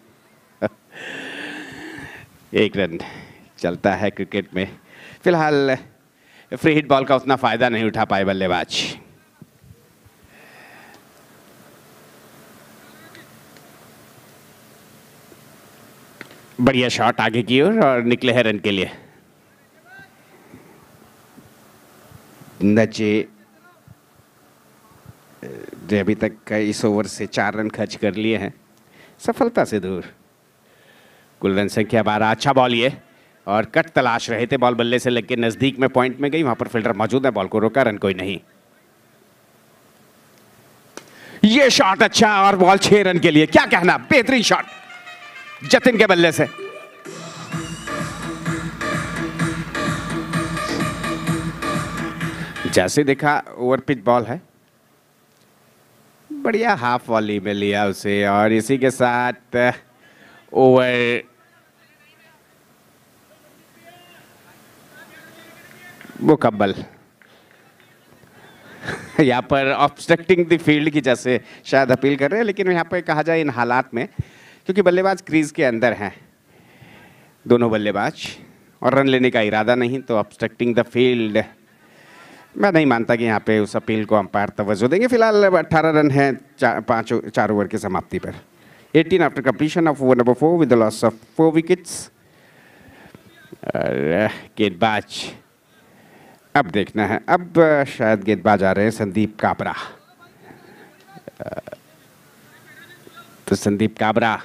1 रन चलता है क्रिकेट में। फिलहाल फ्री हिट बॉल का उतना फायदा नहीं उठा पाए बल्लेबाज। बढ़िया शॉट आगे की ओर और निकले हैं रन के लिए। नचे जो अभी तक इस ओवर से 4 रन खर्च कर लिए हैं, सफलता से दूर। कुल रन संख्या 12। अच्छा बॉल ये, और कट तलाश रहे थे, बॉल बल्ले से लग के नजदीक में पॉइंट में गई, वहां पर फील्डर मौजूद है, बॉल को रोका, रन कोई नहीं। ये शॉट अच्छा और बॉल 6 रन के लिए। क्या कहना, बेहतरीन शॉट जतिन के बल्ले से। जैसे देखा ओवर पिच बॉल है, बढ़िया हाफ वॉली में लिया उसे और इसी के साथ ओवर मुकम्मल। यहाँ पर ऑब्स्ट्रक्टिंग द फील्ड की जैसे शायद अपील कर रहे हैं, लेकिन यहाँ पर कहा जाए इन हालात में, क्योंकि बल्लेबाज क्रीज के अंदर हैं दोनों बल्लेबाज और रन लेने का इरादा नहीं, तो ऑब्स्ट्रक्टिंग द फील्ड मैं नहीं मानता कि यहाँ पे उस अपील को अंपायर तवज्जो देंगे। फिलहाल 18 रन हैं 4 ओवर की समाप्ति पर। 18 after completion of over number 4 with the loss of 4 wickets. गेंदबाज अब देखना है, अब शायद गेंदबाज आ रहे हैं संदीप काबरा। तो Sandeep Kabra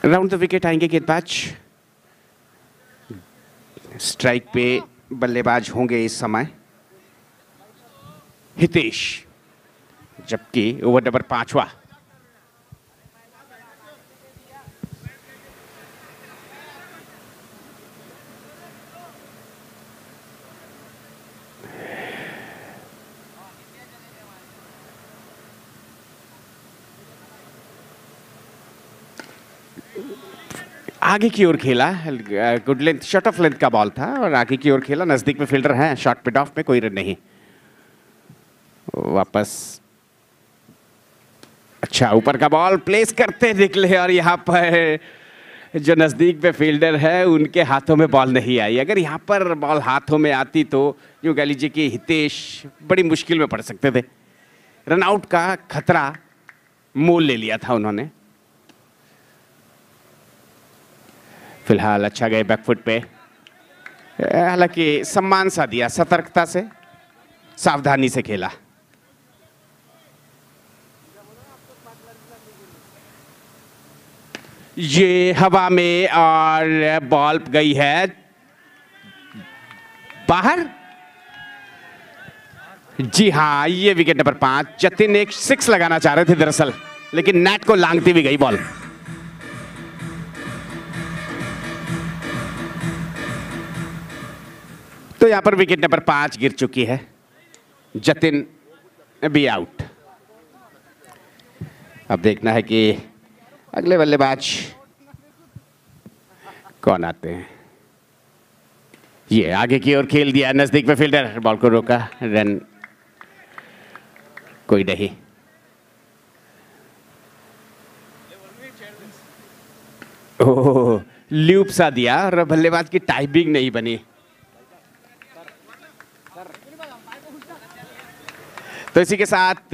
round the wicket आएंगे गेंदबाज। स्ट्राइक पे बल्लेबाज होंगे इस समय हितेश, जबकि ओवर नंबर 5वां। आगे की ओर खेला, good length, short of length का बॉल था और आगे की ओर खेला। नजदीक में फील्डर है, शॉर्ट मिड ऑफ में कोई रन नहीं। वापस अच्छा ऊपर का बॉल प्लेस करते निकले और यहाँ पर जो नजदीक में फील्डर है उनके हाथों में बॉल नहीं आई। अगर यहाँ पर बॉल हाथों में आती तो यूँ कह लीजिए कि हितेश बड़ी मुश्किल में पड़ सकते थे। रन आउट का खतरा मोल ले लिया था उन्होंने। फिलहाल अच्छा गए बैकफुट पे, हालांकि सम्मान सा दिया, सतर्कता से सावधानी से खेला। ये हवा में और बॉल गई है बाहर। जी हाँ, ये विकेट नंबर 5। जतिन एक 6 लगाना चाह रहे थे दरअसल, लेकिन नेट को लांघती भी गई बॉल। तो यहां पर विकेट नंबर 5 गिर चुकी है। जतिन भी आउट। अब देखना है कि अगले बल्लेबाज कौन आते हैं। ये आगे की ओर खेल दिया, नजदीक में फील्डर, बॉल को रोका, रन कोई नहीं। ओह, ल्यूप सा दिया और बल्लेबाज की टाइमिंग नहीं बनी। तो इसी के साथ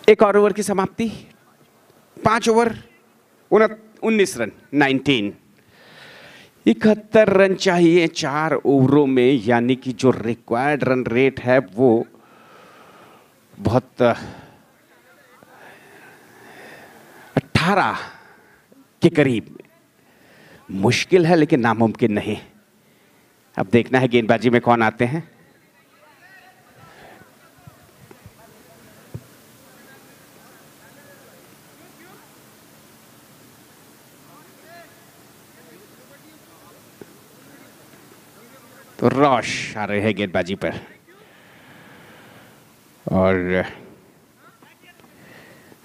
एक और ओवर की समाप्ति। 5 ओवर 19 रन, 19। 71 रन चाहिए 4 ओवरों में, यानी कि जो रिक्वायर्ड रन रेट है वो बहुत 18 के करीब। मुश्किल है लेकिन नामुमकिन नहीं। अब देखना है गेंदबाजी में कौन आते हैं। तो रोश आ रहे हैं गेंदबाजी पर और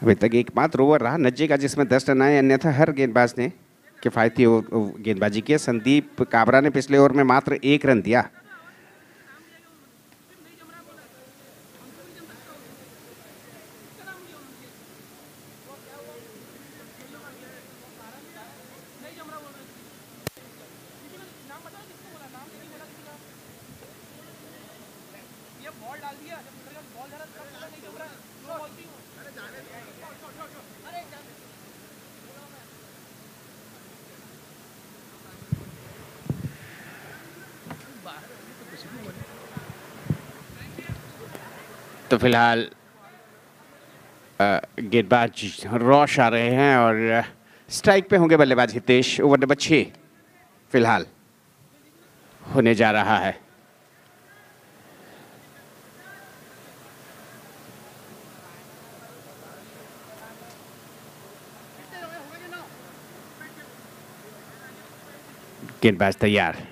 अभी तक एकमात्र ओवर रहा नज्जे का जिसमें 10 रन आए, अन्यथा हर गेंदबाज ने किफायती गेंदबाजी की। संदीप काबरा ने पिछले ओवर में मात्र 1 रन दिया। तो फिलहाल गेंदबाज रोश आ रहे हैं और स्ट्राइक पे होंगे बल्लेबाज हितेश। ओवर नंबर 6 फिलहाल होने जा रहा है। गेंदबाज तैयार।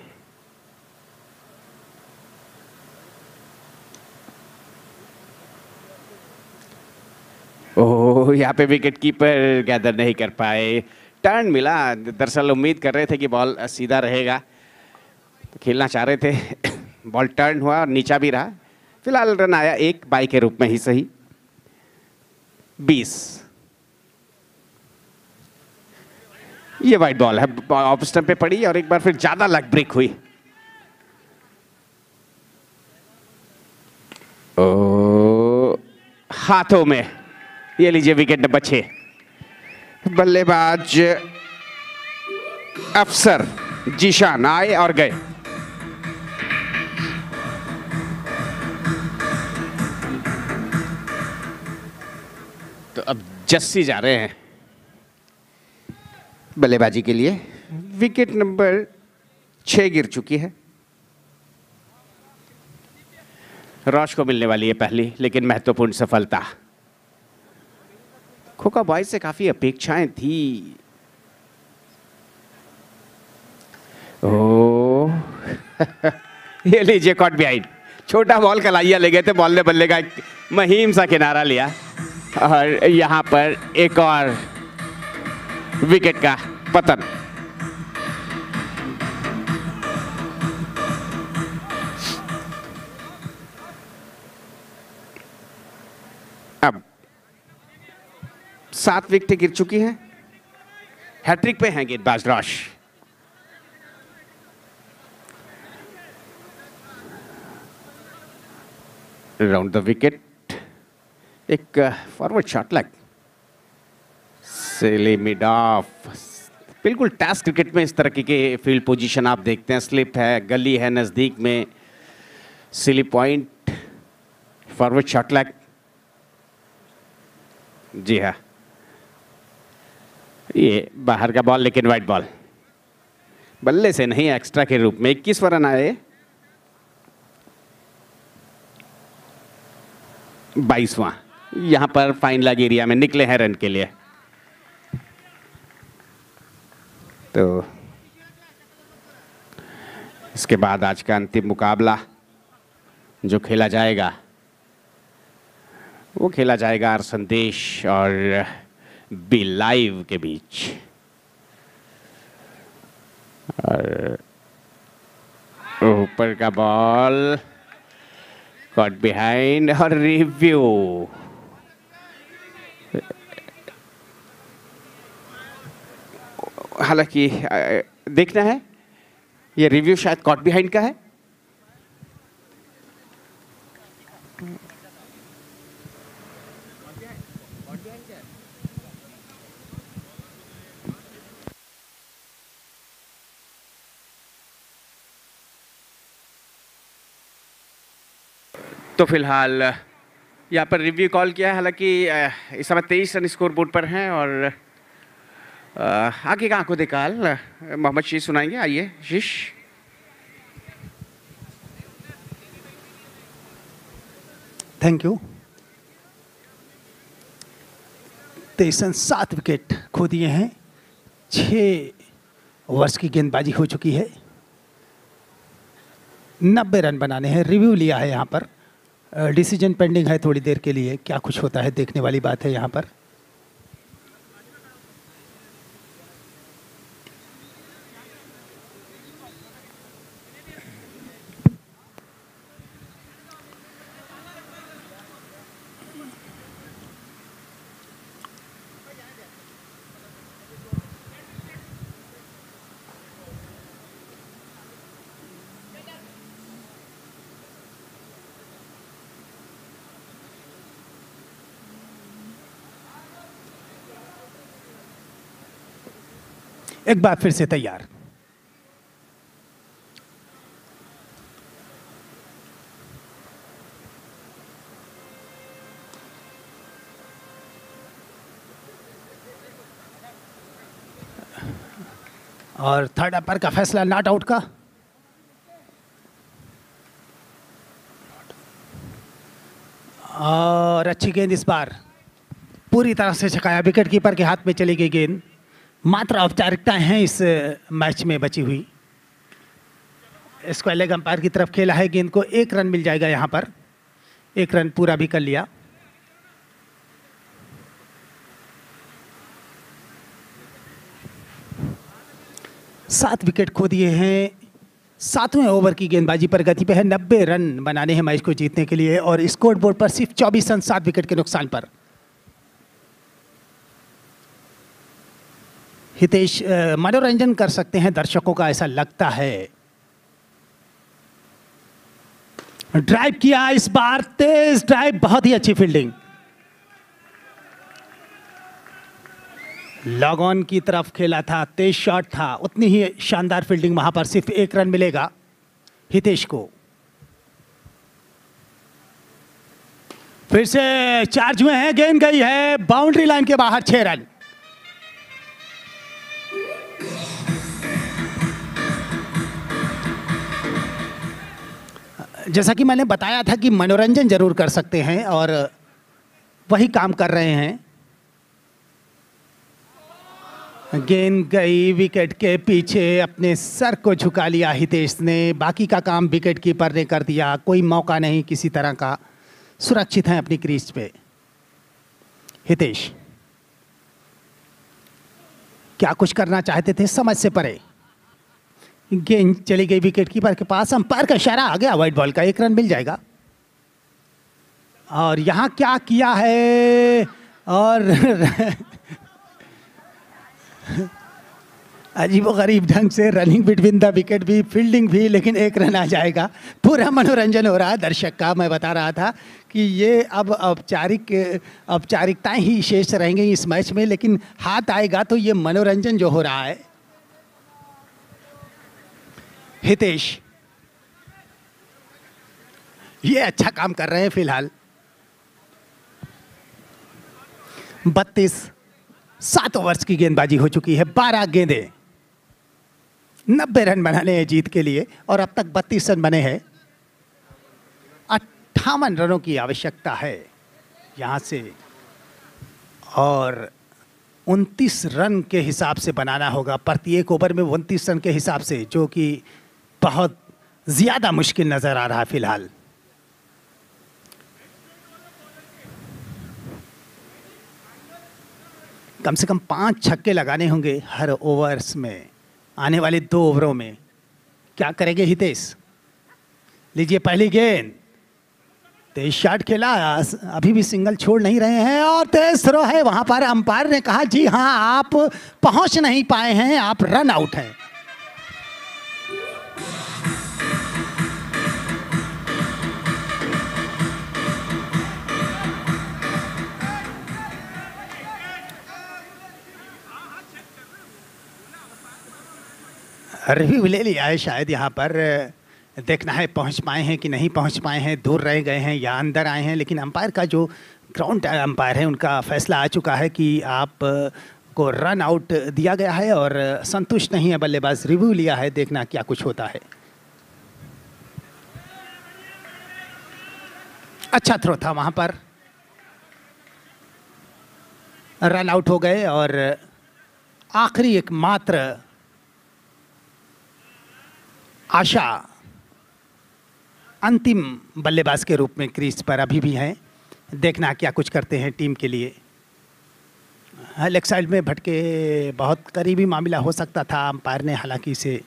ओह, यहाँ पे विकेट कीपर गैदर नहीं कर पाए। टर्न मिला, दरअसल उम्मीद कर रहे थे कि बॉल सीधा रहेगा, तो खेलना चाह रहे थे। बॉल टर्न हुआ और नीचा भी रहा। फिलहाल रन आया 1 बाई के रूप में ही सही। 20। ये वाइड बॉल है, ऑफ स्टंप पे पड़ी और एक बार फिर ज्यादा लेग ब्रेक हुई। ओ, हाथों में। ये लीजिए विकेट नंबर 6। बल्लेबाज अफसर जीशान आए और गए। जस्सी जा रहे हैं बल्लेबाजी के लिए। विकेट नंबर 6 गिर चुकी है। रॉश को मिलने वाली है पहली लेकिन महत्वपूर्ण सफलता। खोखा बॉयज से काफी अपेक्षाएं थी। ओ ये लीजिए कॉट बिहाइंड। छोटा बॉल कलाइया ले गए थे, बॉल ने बल्ले का एक महीम सा किनारा लिया और यहां पर एक और विकेट का पतन। अब 7 विकेटें गिर चुकी हैं। हैट्रिक पे हैं गेंदबाज रॉश। राउंड द विकेट एक फॉरवर्ड शॉट लग सिली मिड ऑफ। बिल्कुल टेस्ट क्रिकेट में इस तरह के फील्ड पोजीशन आप देखते हैं। स्लिप है, गली है नजदीक में, सिली पॉइंट, फॉरवर्ड शॉट लग। जी हाँ, ये बाहर का बॉल लेकिन वाइड बॉल। बल्ले से नहीं, एक्स्ट्रा के रूप में 21वां रन आए। 22वां यहां पर फाइन लैग एरिया में निकले हैं रन के लिए। तो इसके बाद आज का अंतिम मुकाबला जो खेला जाएगा वो खेला जाएगा आर संदेश और बी लाइव के बीच। और ऊपर का बॉल कॉट बिहाइंड और रिव्यू। हालांकि देखना है ये रिव्यू शायद कॉट बिहाइंड का है। तो फिलहाल यहाँ पर रिव्यू कॉल किया है। हालांकि इस समय 23 रन स्कोर बोर्ड पर हैं और आगे का आंखों निकाल मोहम्मद शीश सुनाएंगे। आइए शीश। Thank you. 23 रन 7 विकेट खो दिए हैं। 6 ओवर्स की गेंदबाजी हो चुकी है। 90 रन बनाने हैं। रिव्यू लिया है यहाँ पर। डिसीजन पेंडिंग है थोड़ी देर के लिए। क्या कुछ होता है देखने वाली बात है यहाँ पर। एक बार फिर से तैयार। और थर्ड अंपायर का फैसला नॉट आउट का। और अच्छी गेंद इस बार पूरी तरह से छकाया। विकेट कीपर के हाथ में चली गई गेंद। मात्र औपचारिकताएं हैं इस मैच में बची हुई। स्क्वायर लेग अंपायर की तरफ खेला है गेंद को। 1 रन मिल जाएगा यहाँ पर। 1 रन पूरा भी कर लिया। सात विकेट खो दिए हैं। 7वें ओवर की गेंदबाजी पर गति पे है। 90 रन बनाने हैं मैच को जीतने के लिए और स्कोर बोर्ड पर सिर्फ 24 रन 7 विकेट के नुकसान पर। हितेश मनोरंजन कर सकते हैं दर्शकों का, ऐसा लगता है। ड्राइव किया इस बार, तेज ड्राइव, बहुत ही अच्छी फील्डिंग। लॉग ऑन की तरफ खेला था, तेज शॉट था, उतनी ही शानदार फील्डिंग। वहां पर सिर्फ 1 रन मिलेगा हितेश को। फिर से चार्ज हुए हैं, गेंद गई है बाउंड्री लाइन के बाहर, 6 रन। जैसा कि मैंने बताया था कि मनोरंजन जरूर कर सकते हैं और वही काम कर रहे हैं। गेंद गई विकेट के पीछे, अपने सर को झुका लिया हितेश ने, बाकी का काम विकेट कीपर ने कर दिया। कोई मौका नहीं किसी तरह का, सुरक्षित हैं अपनी क्रीज पे हितेश। क्या कुछ करना चाहते थे, समझ से परे। गेंद चली गई विकेट कीपर के पास, अंपायर का इशारा आ गया वाइड बॉल का, 1 रन मिल जाएगा। और यहां क्या किया है, और अजीबोगरीब ढंग से रनिंग बिटवीन द विकेट भी, फील्डिंग भी, लेकिन 1 रन आ जाएगा। पूरा मनोरंजन हो रहा है दर्शक का। मैं बता रहा था कि ये अब औपचारिकताएं ही शेष रहेंगी इस मैच में, लेकिन हाथ आएगा तो ये मनोरंजन जो हो रहा है। हितेश ये अच्छा काम कर रहे हैं फिलहाल। 7 ओवर्स की गेंदबाजी हो चुकी है, 12 गेंदें, 90 रन बनाने हैं जीत के लिए, और अब तक 32 रन बने हैं। 58 रनों की आवश्यकता है यहां से, और 29 रन के हिसाब से बनाना होगा प्रत्येक ओवर में, 29 रन के हिसाब से, जो कि बहुत ज्यादा मुश्किल नजर आ रहा है फिलहाल। कम से कम 5 छक्के लगाने होंगे हर ओवर्स में, आने वाले 2 ओवरों में। क्या करेंगे हितेश? लीजिए पहली गेंद, तेज शॉट खेला, अभी भी सिंगल छोड़ नहीं रहे हैं, और तेज थ्रो है। वहां पर अंपायर ने कहा जी हां, आप पहुंच नहीं पाए हैं, आप रन आउट हैं। रिव्यू ले लिया है शायद, यहाँ पर देखना है पहुँच पाए हैं कि नहीं पहुँच पाए हैं, दूर रह गए हैं या अंदर आए हैं। लेकिन अंपायर का जो ग्राउंड अंपायर है, उनका फैसला आ चुका है कि आप को रन आउट दिया गया है, और संतुष्ट नहीं है बल्लेबाज। रिव्यू लिया है, देखना क्या कुछ होता है। अच्छा थ्रो था वहाँ पर, रन आउट हो गए, और आखिरी एक मात्र आशा अंतिम बल्लेबाज के रूप में क्रीज पर अभी भी हैं। देखना क्या कुछ करते हैं टीम के लिए। लेग साइड में भटके, बहुत करीबी मामला हो सकता था। अंपायर ने हालांकि इसे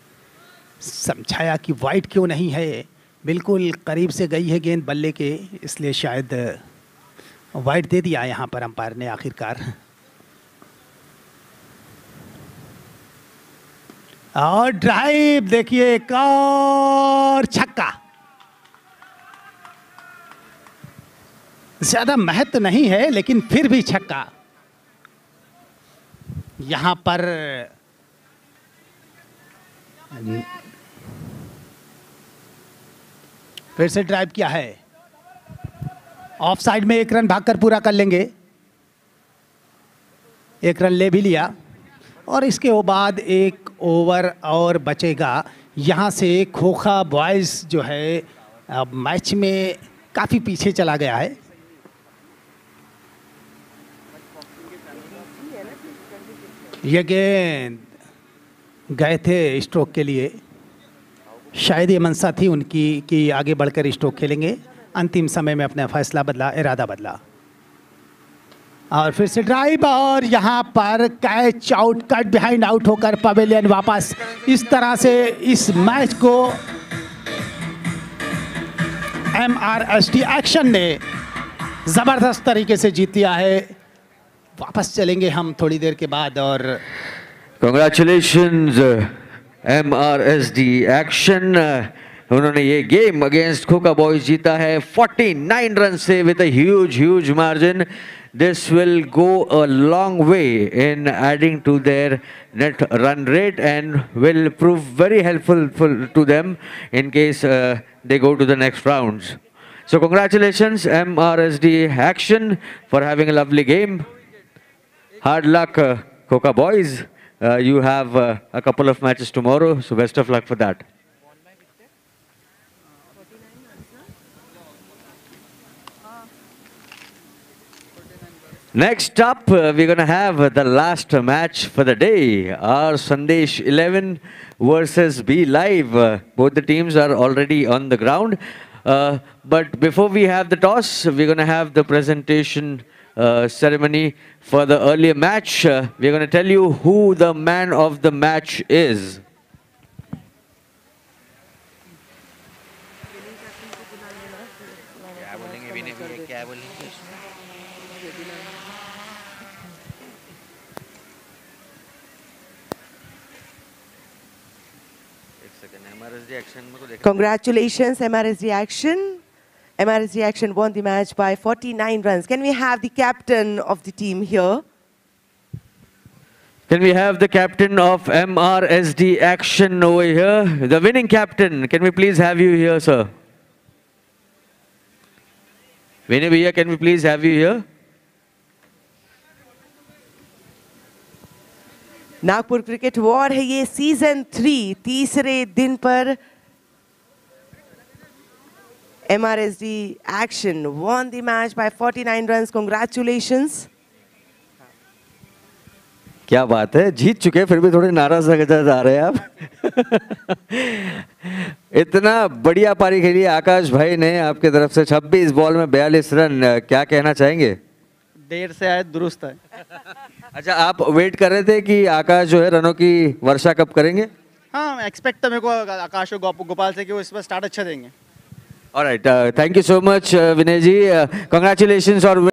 समझाया कि वाइड क्यों नहीं है, बिल्कुल करीब से गई है गेंद बल्ले के, इसलिए शायद वाइड दे दिया यहाँ पर अंपायर ने आखिरकार। और ड्राइव देखिए, एक और छक्का। ज्यादा महत्व नहीं है, लेकिन फिर भी छक्का। यहां पर फिर से ड्राइव किया है, ऑफ साइड में 1 रन भागकर पूरा कर लेंगे। 1 रन ले भी लिया, और इसके बाद 1 ओवर और बचेगा। यहाँ से खोखा बॉयज़ जो है अब मैच में काफ़ी पीछे चला गया है। ये गेंद गए थे स्ट्रोक के लिए, शायद ये मंशा थी उनकी कि आगे बढ़कर स्ट्रोक खेलेंगे। अंतिम समय में अपना फैसला बदला, इरादा बदला, और फिर से ड्राइव, और यहाँ पर catch out, cut behind out होकर पवेलियन वापस। इस तरह से इस मैच को MRSD एक्शन ने जबरदस्त तरीके से जीत लिया है। वापस चलेंगे हम थोड़ी देर के बाद, और Congratulations MRSD एक्शन, उन्होंने ये गेम अगेंस्ट खोखा बॉयज जीता है 49 रन से with a huge margin. This will go a long way in adding to their net run rate and will prove very helpful to them in case they go to the next rounds. So congratulations MRSD Action for having a lovely game. Hard luck Coca boys. You have a couple of matches tomorrow, so best of luck for that. Next up, we're going to have the last match for the day. Our Sandesh 11 versus B Live. Both the teams are already on the ground. But before we have the toss, we're going to have the presentation ceremony for the earlier match. We're going to tell you who the man of the match is. Congratulations, MRSD Action. MRSD Action won the match by 49 runs. Can we have the captain of the team here? Can we have the captain of MRSD Action over here? The winning captain. Can we please have you here, sir? Vinay Bhaiya, can we please have you here? Nagpur cricket war है ये season 3 तीसरे दिन पर MRSD Action won the match by 49 runs. Congratulations. क्या बात है, जीत चुके फिर भी थोड़े नाराज नजर आ रहे हैं आप। इतना बढ़िया पारी खेली आकाश भाई ने आपके तरफ से 26 बॉल में 42 रन, क्या कहना चाहेंगे? देर से आए दुरुस्त है। अच्छा, आप वेट कर रहे थे कि आकाश जो है रनों की वर्षा कब करेंगे? हाँ, एक्सपेक्ट था मेरे को आकाश और गोपाल से कि वो इस बार स्टार्ट अच्छा देंगे। Alright, thank you so much Vinay ji, congratulations और